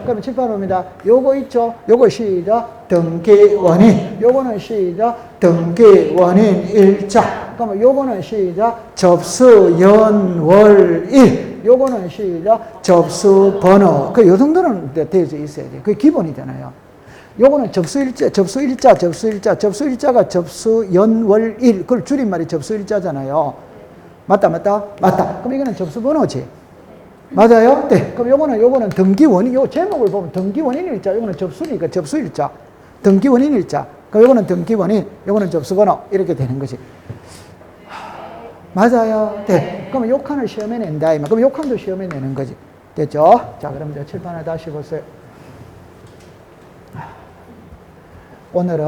그러면 칠판입니다. 요거 있죠? 요거 시작. 등기원인. 요거는 시작. 등기원인 일자. 그러면 요거는 시작. 접수연월일. 요거는 시작. 접수번호. 요 정도는 되어 있어야 돼. 그게 기본이잖아요. 요거는 접수일자가 접수연월일. 그걸 줄임말이 접수일자잖아요. 맞다. 그럼 이거는 접수번호지. 맞아요? 네. 그럼 요거는 등기원인, 요 제목을 보면 등기원인일자, 요거는 접수니까 접수일자. 등기원인일자. 그럼 요거는 등기원인, 요거는 접수번호. 이렇게 되는 거지. 맞아요? 네. 그럼 요 칸을 시험에 낸다. 그럼 요 칸도 시험에 내는 거지. 됐죠? 자, 그럼 이제 칠판을 다시 보세요. 오늘은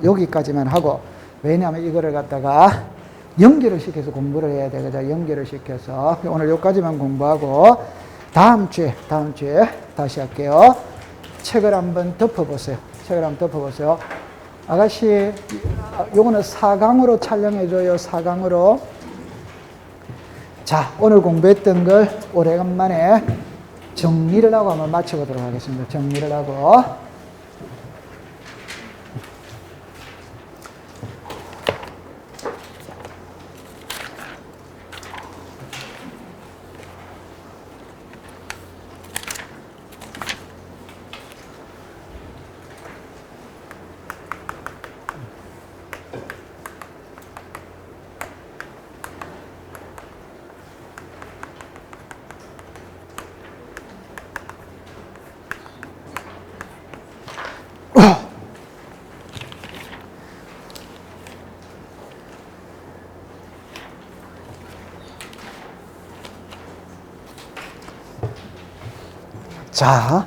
여기까지만 하고, 왜냐하면 이거를 갖다가 연결을 시켜서 공부를 해야 되거든. 연결을 시켜서. 오늘 여기까지만 공부하고, 다음 주에 다시 할게요. 책을 한번 덮어보세요. 아가씨, 요거는 4강으로 촬영해줘요. 4강으로. 자, 오늘 공부했던 걸 오래간만에 정리를 하고 한번 마쳐보도록 하겠습니다. 정리를 하고. 자,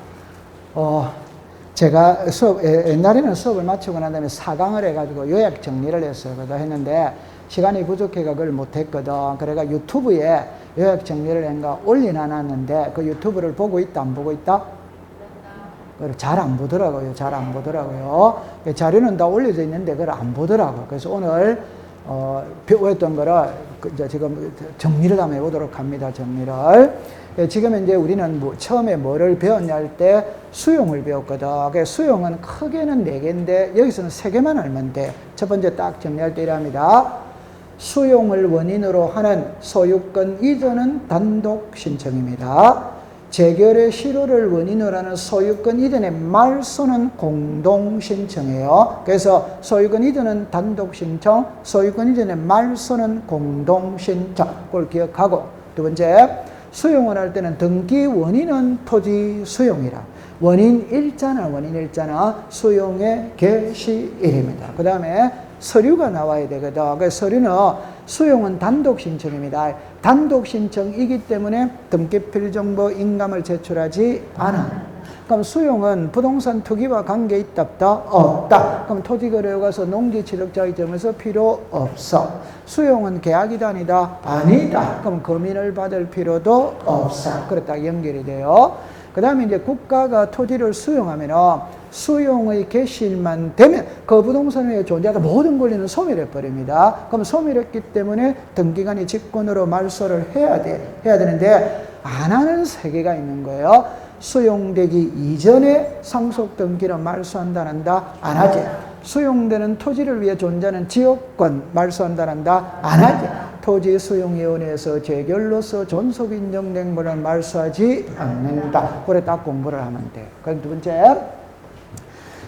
제가 옛날에는 수업을 마치고 난 다음에 4강을 해가지고 요약 정리를 했어요. 했는데 시간이 부족해가 그걸 못했거든. 그래가 유튜브에 요약 정리를 한가 올려놨는데 그 유튜브를 보고 있다, 안 보고 있다? 잘 안 보더라고요. 잘 안 보더라고요. 자료는 다 올려져 있는데 그걸 안 보더라고요. 그래서 오늘 배웠던 거를 이제 지금 정리를 한번 해보도록 합니다. 정리를. 지금 이제 우리는 처음에 뭐를 배웠냐 할 때 수용을 배웠거든. 수용은 크게는 4개인데 여기서는 3개만 알면 돼. 첫 번째 딱 정리할 때 이랍니다. 수용을 원인으로 하는 소유권 이전은 단독 신청입니다. 재결의 실효를 원인으로 하는 소유권 이전의 말소는 공동 신청이에요. 그래서 소유권 이전은 단독 신청, 소유권 이전의 말소는 공동 신청. 그걸 기억하고, 두 번째, 수용을 할 때는 등기 원인은 토지 수용이라. 원인 일자는 수용의 개시일입니다. 그 다음에 서류가 나와야 되거든. 그 서류는 수용은 단독 신청입니다. 단독 신청이기 때문에 등기필 정보 인감을 제출하지 않아. 그럼 수용은 부동산 투기와 관계 있다 없다? 없다. 그럼 토지거래에 가서 농지취득자격증에서 필요 없어. 수용은 계약이다 아니다? 아니다. 그럼 검인을 받을 필요도 없어. 그렇다 연결이 돼요. 그 다음에 이제 국가가 토지를 수용하면은 수용의 개시일만 되면 그 부동산에 존재하던 모든 권리는 소멸해버립니다. 그럼 소멸했기 때문에 등기관이 직권으로 말소를 해야 되는데 안 하는 세계가 있는 거예요. 수용되기 이전에 상속 등기를 말소한다 한다? 안 하지. 수용되는 토지를 위해 존재하는 지역권 말소한다 한다? 안 하지. 토지수용위원회에서 재결로서 존속 인정된 것을 말소하지 않는다. 그래 딱 공부를 하면 돼. 그럼 두 번째,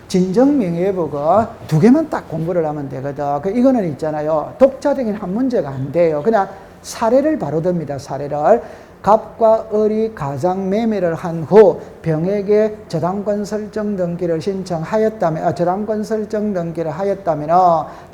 진정명예회복은 2개만 딱 공부를 하면 되거든. 이거는 있잖아요. 독자적인 한 문제가 안 돼요. 그냥 사례를 바로 듭니다. 사례를. 갑과 을이 가장 매매를 한 후 병에게 저당권 설정 등기를 신청하였다면, 저당권 설정 등기를 하였다면,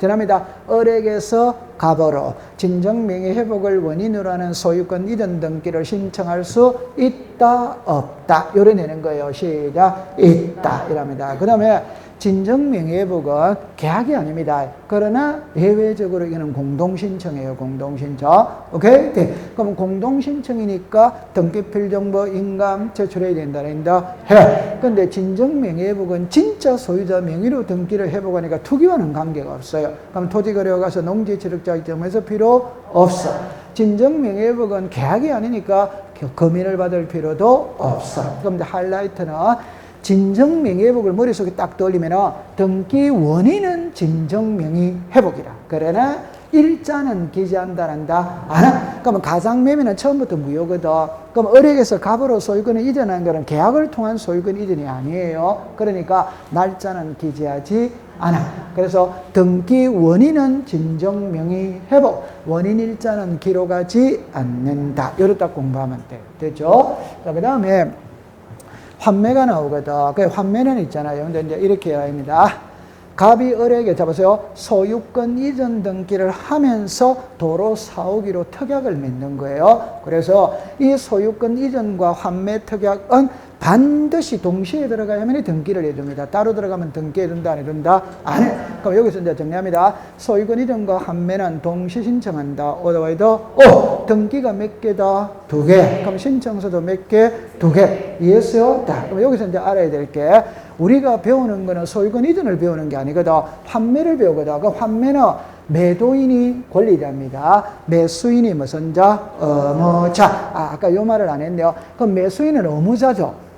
죄송합니다. 을에게서 갑으로 진정명예 회복을 원인으로 하는 소유권 이전 등기를 신청할 수 있다, 없다. 요래 내는 거예요. 시작. 있다. 이랍니다. 그 다음에 진정명예회복은 계약이 아닙니다. 그러나 예외적으로 이거는 공동신청이에요. 공동신청. 오케이? 네. 그럼 공동신청이니까 등기필 정보 인감 제출해야 된다. 해. 근데 진정명예회복은 진짜 소유자 명의로 등기를 회복하니까 투기와는 관계가 없어요. 그럼 토지거래에 가서 농지취득자격증에서 필요 없어. 진정명예회복은 계약이 아니니까 검인을 받을 필요도 없어. 그럼 이제 하이라이트는 진정명예회복을 머릿속에 딱 떠올리면 등기 원인은 진정명예회복이라. 그러나 일자는 기재한다란다. 안 하. 그러면 가장매매는 처음부터 무효거든. 그럼 을에게서 갑으로 소유권을 이전한 거는 계약을 통한 소유권 이전이 아니에요. 그러니까 날짜는 기재하지 않아. 그래서 등기 원인은 진정명예회복, 원인 일자는 기록하지 않는다. 이렇게 딱 공부하면 돼. 됐죠? 자, 그 다음에 환매가 나오거든. 그 환매는 있잖아요. 근데 이제 이렇게 해야 합니다. 갑이 을에게 잡으세요. 소유권 이전 등기를 하면서 도로 사오기로 특약을 맺는 거예요. 그래서 이 소유권 이전과 환매 특약은 반드시 동시에 들어가야만 등기를 해줍니다. 따로 들어가면 등기해 준다, 안 해준다? 안 해. 그럼 여기서 이제 정리합니다. 소유권 이전과 환매는 동시 신청한다. 오더와이더 등기가 몇 개다? 2개. 그럼 신청서도 몇 개? 2개. 이해했어요? 그럼 여기서 이제 알아야 될 게 우리가 배우는 거는 소유권 이전을 배우는 게 아니거든. 환매를 배우거든. 그 환매는 매도인이 권리자입니다. 매수인이 무슨 자? 의무자. 아까 요 말을 안 했네요. 그럼 매수인은 의무자죠.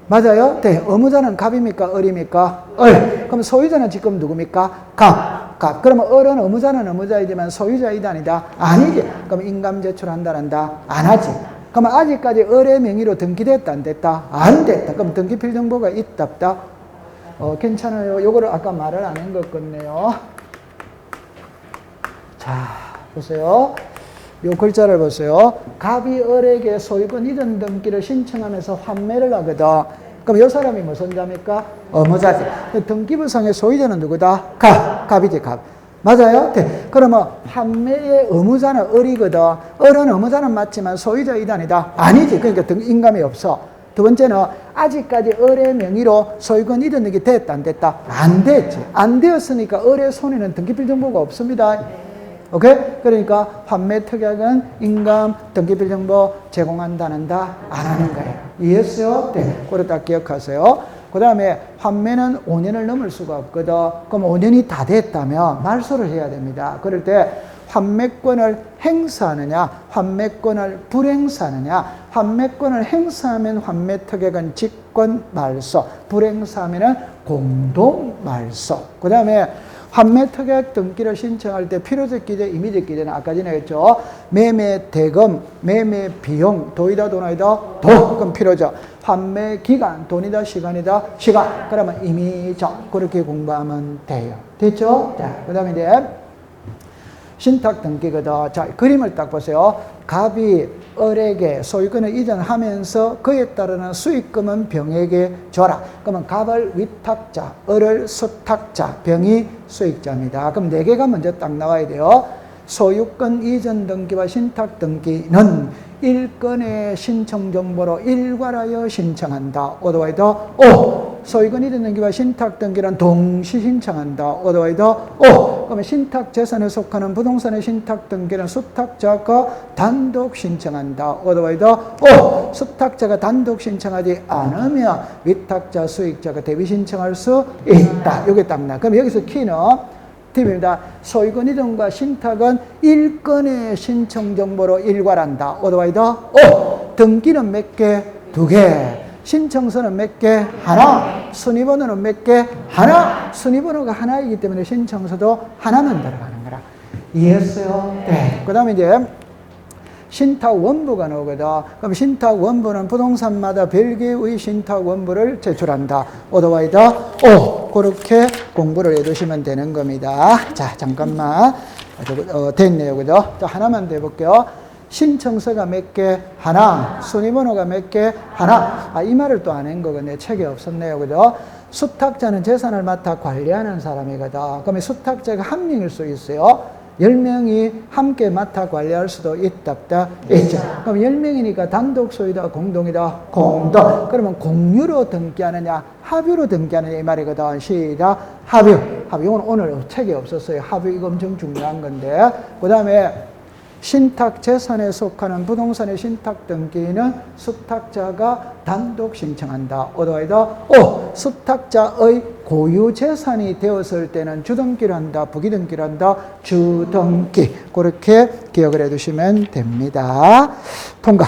맞아요? 네. 의무자는 갑입니까? 을입니까? 을. 그럼 소유자는 지금 누굽니까? 갑. 그러면 을은 의무자는 의무자이지만 소유자이다 아니다? 아니지. 그럼 인감 제출한다? 안 하지. 그러면 아직까지 을의 명의로 등기됐다 안 됐다? 안 됐다. 그럼 등기필 정보가 있다 없다? 괜찮아요. 요거를 아까 말을 안 한 것 같네요. 자, 보세요. 요 글자를 보세요. 갑이 을에게 소유권 이전 등기를 신청하면서 환매를 하거든. 그럼 요 사람이 무슨 자입니까? 의무자지. 등기부상의 소유자는 누구다? 갑이지, 갑. 맞아요? 네. 그러면 환매의 의무자는 을이거든. 을은 의무자는 맞지만 소유자 이단이다? 아니지. 그러니까 인감이 없어. 두 번째는 아직까지 을의 명의로 소유권 이전등기 됐다 안 됐다? 안 됐지. 안 되었으니까 을의 손에는 등기필 정보가 없습니다. 오케이? 그러니까 환매특약은 인감 등기필 정보 제공한다는다 안 하는 거예요. 이해했어요? 네. 그걸 딱 기억하세요. 그 다음에 환매는 5년을 넘을 수가 없거든. 그럼 5년이 다 됐다면 말소를 해야 됩니다. 그럴 때 환매권을 행사하느냐, 환매권을 불행사하느냐. 환매권을 행사하면 환매특약은 직권 말소, 불행사하면 공동 말소. 그 다음에 환매특약 등기를 신청할 때 필요적 기재, 임의적 기재는 아까 전에 했죠. 매매 대금, 매매 비용, 도이다 돈이다 도, 그럼 필요죠. 환매 기간, 돈이다 시간이다 시간. 그러면 임의적. 그렇게 공부하면 돼요. 됐죠? 자, 그 다음에 이제 신탁 등기거든. 자, 그림을 딱 보세요. 갑이 을에게 소유권을 이전하면서 그에 따르는 수익금은 병에게 줘라. 그러면 갑을 위탁자, 을을 수탁자, 병이 수익자입니다. 그럼 4개가 먼저 딱 나와야 돼요. 소유권 이전 등기와 신탁 등기는 일건의 신청 정보로 일괄하여 신청한다. 어드와이더 O. 소유권 이전 등기와 신탁 등기는 동시 신청한다. 어드와이더 O. 그러면 신탁 재산에 속하는 부동산의 신탁 등기는 수탁자가 단독 신청한다. 어드와이더 O. 수탁자가 단독 신청하지 않으면 위탁자 수익자가 대비 신청할 수 있다. 이게 딱 나. 그럼 여기서 키는 팁입니다. 소유권 이전과 신탁은 일건의 신청 정보로 일괄한다. 어드와이더 O. 등기는 몇 개? 2개. 신청서는 몇 개? 하나. 순위번호는 몇 개? 하나. 순위번호가 하나이기 때문에 신청서도 하나만 들어가는 거라. 이해했어요? 네. 그 다음에 이제 신탁 원부가 나오거든. 그럼 신탁 원부는 부동산마다 별개의 신탁 원부를 제출한다. 어드와이더 O. 그렇게 공부를 해두시면 되는 겁니다. 자, 잠깐만. 됐네요. 그죠? 또 하나만 더 해볼게요. 신청서가 몇 개? 하나. 순위번호가 몇 개? 하나. 이 말을 또 안 한 거거든요. 책에 없었네요. 그죠? 수탁자는 재산을 맡아 관리하는 사람이거든. 그러면 수탁자가 한 명일 수 있어요. 10명이 함께 맡아 관리할 수도 있다, 없다? 있죠. 그럼 10명이니까 단독 소유다, 공동이다? 공동. 그러면 공유로 등기하느냐, 합유로 등기하느냐, 이 말이거든. 시작. 합유. 합유. 이건 오늘 책에 없었어요. 합유, 이거 엄청 중요한 건데. 그 다음에 신탁 재산에 속하는 부동산의 신탁 등기는 수탁자가 단독 신청한다. 어드와이더 O. 수탁자의 고유 재산이 되었을 때는 주등기를 한다. 부기등기를 한다. 주등기. 그렇게 기억을 해두시면 됩니다. 통과.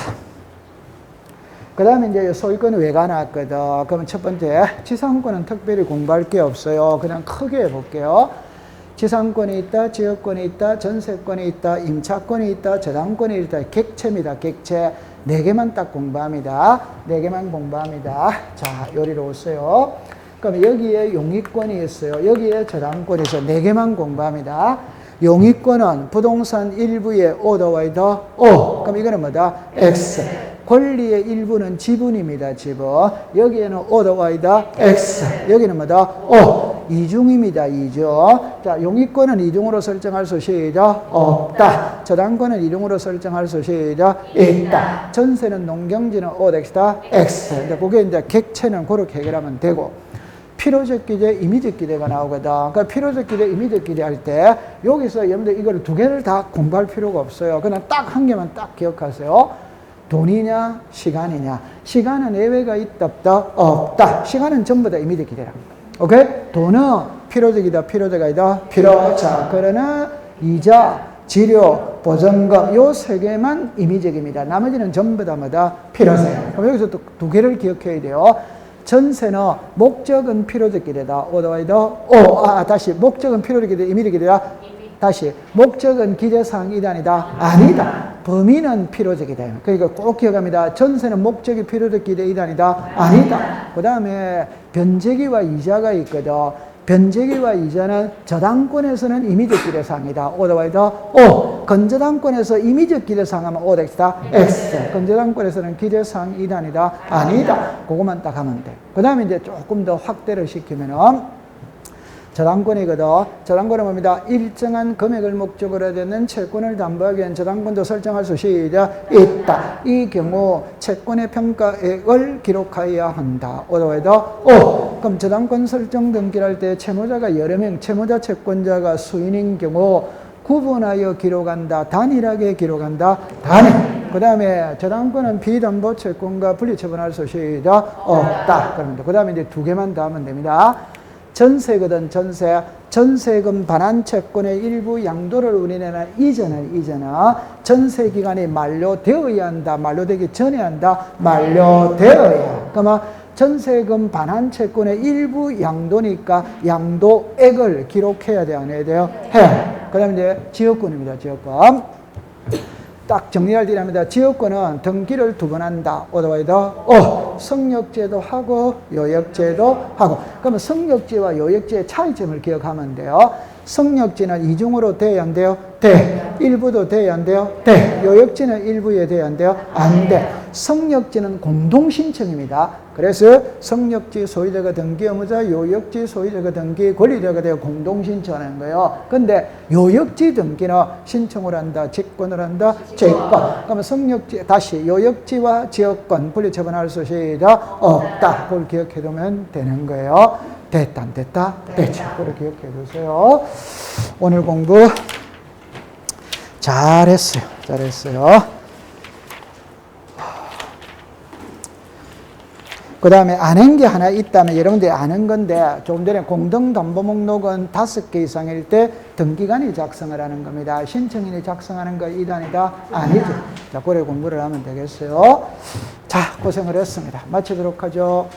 그 다음에 이제 소유권이 외가 나왔거든. 그러면 첫 번째, 지상권은 특별히 공부할 게 없어요. 그냥 크게 해볼게요. 지상권이 있다, 지역권이 있다, 전세권이 있다, 임차권이 있다, 저당권이 있다, 객체입니다. 객체. 4개만 딱 공부합니다. 4개만 공부합니다. 자, 요리로 오세요. 그럼 여기에 용익권이 있어요. 여기에 저당권이 있어요. 4개만 공부합니다. 용익권은 부동산 일부의 오더와이더 O. 그럼 이거는 뭐다? X. 권리의 일부는 지분입니다. 지분. 여기에는 오더와이더 X. 여기는 뭐다? O. 이중입니다. 이중. 자, 용익권은 이중으로 설정할 수 시작 없다. 저당권은 이중으로 설정할 수 시작 있다. 전세는 농경지는 OX다 X. 그게 이제 객체는 그렇게 해결하면 되고. 필요적 기재, 임의적 기재가 나오거든. 그러니까 필요적 기재, 임의적 기재 할 때 여기서 여러분들 이걸 2개를 다 공부할 필요가 없어요. 그냥 딱 한 개만 딱 기억하세요. 돈이냐, 시간이냐. 시간은 예외가 있다, 없다? 없다. 시간은 전부 다 임의적 기재라. 오케이? 돈은 필요적이다, 필요적 아니다, 필요. 자, 그러나 이자, 지료, 보증금 요 3개만 임의적입니다. 나머지는 전부 다 뭐다? 필요세. 그럼 여기서 또 2개를 기억해야 돼요. 전세는 목적은 필요적 기대다. 오더와이더 O. 다시 목적은 필요적 기대, 임의적 기대다. 다시 목적은 기재사항이다, 아니다? 아니다. 범위는 필요적이다. 그러니까 꼭 기억합니다. 전세는 목적이 필요적 기대이다, 아니다? 아니다. 그 다음에 변제기와 이자가 있거든. 변제기와 이자는 저당권에서는 임의적 기대사항이다. 오더와이더 O. 건저당권에서 임의적 기대사항하면 O다 X. 건저당권에서는 기대사항이다, 아니다? 아니다. 그것만 딱 하면 돼. 그 다음에 이제 조금 더 확대를 시키면은 저당권이거든. 저당권은 뭡니다? 일정한 금액을 목적으로 되는 채권을 담보하기 위한 저당권도 설정할 수 있다. 이 경우 채권의 평가액을 기록하여야 한다. 그럼 저당권 설정 등기를 할 때 채무자가 여러 명, 채무자 채권자가 수인인 경우 구분하여 기록한다. 단일하게 기록한다. 그 다음에 저당권은 비담보 채권과 분리처분할 수 없다. 그럽니다. 그 다음에 이제 두 개만 더 하면 됩니다. 전세거든, 전세. 전세금 반환 채권의 일부 양도를 우리는 이전은 전세 기간이 만료되어야 한다. 만료되기 전에 한다. 만료되어야. 그러면 전세금 반환 채권의 일부 양도니까 양도액을 기록해야 돼, 안 해야 돼요? 그 다음에 이제 지역권입니다, 지역권. 딱 정리할 때 합니다. 지역권은 등기를 두 번 한다. 성역제도 하고 요역제도 하고. 그러면 성역제와 요역제의 차이점을 기억하면 돼요. 성역제는 이중으로 돼야 안 돼요? 돼. 일부도 돼야 안 돼요? 돼. 요역제는 일부에 돼야 안 돼요? 안 돼. 성역제는 공동신청입니다. 그래서 성역지 소유자가 등기 의무자, 요역지 소유자가 등기 권리자가 되어 공동신청하는 거예요. 근데 요역지 등기는 신청을 한다, 직권을 한다, 제권. 그러면 성역지, 다시 요역지와 지역권 분리처분할 수 없다. 그걸 기억해 두면 되는 거예요. 됐다, 안 됐다? 됐죠. 그걸 기억해 두세요. 오늘 공부 잘했어요. 그 다음에 아는 게 하나 있다면 여러분들이 아는 건데 조금 전에 공동담보목록은 5개 이상일 때 등기관이 작성을 하는 겁니다. 신청인이 작성하는 거 이단이다? 아니죠. 자, 그래 공부를 하면 되겠어요. 자, 고생을 했습니다. 마치도록 하죠.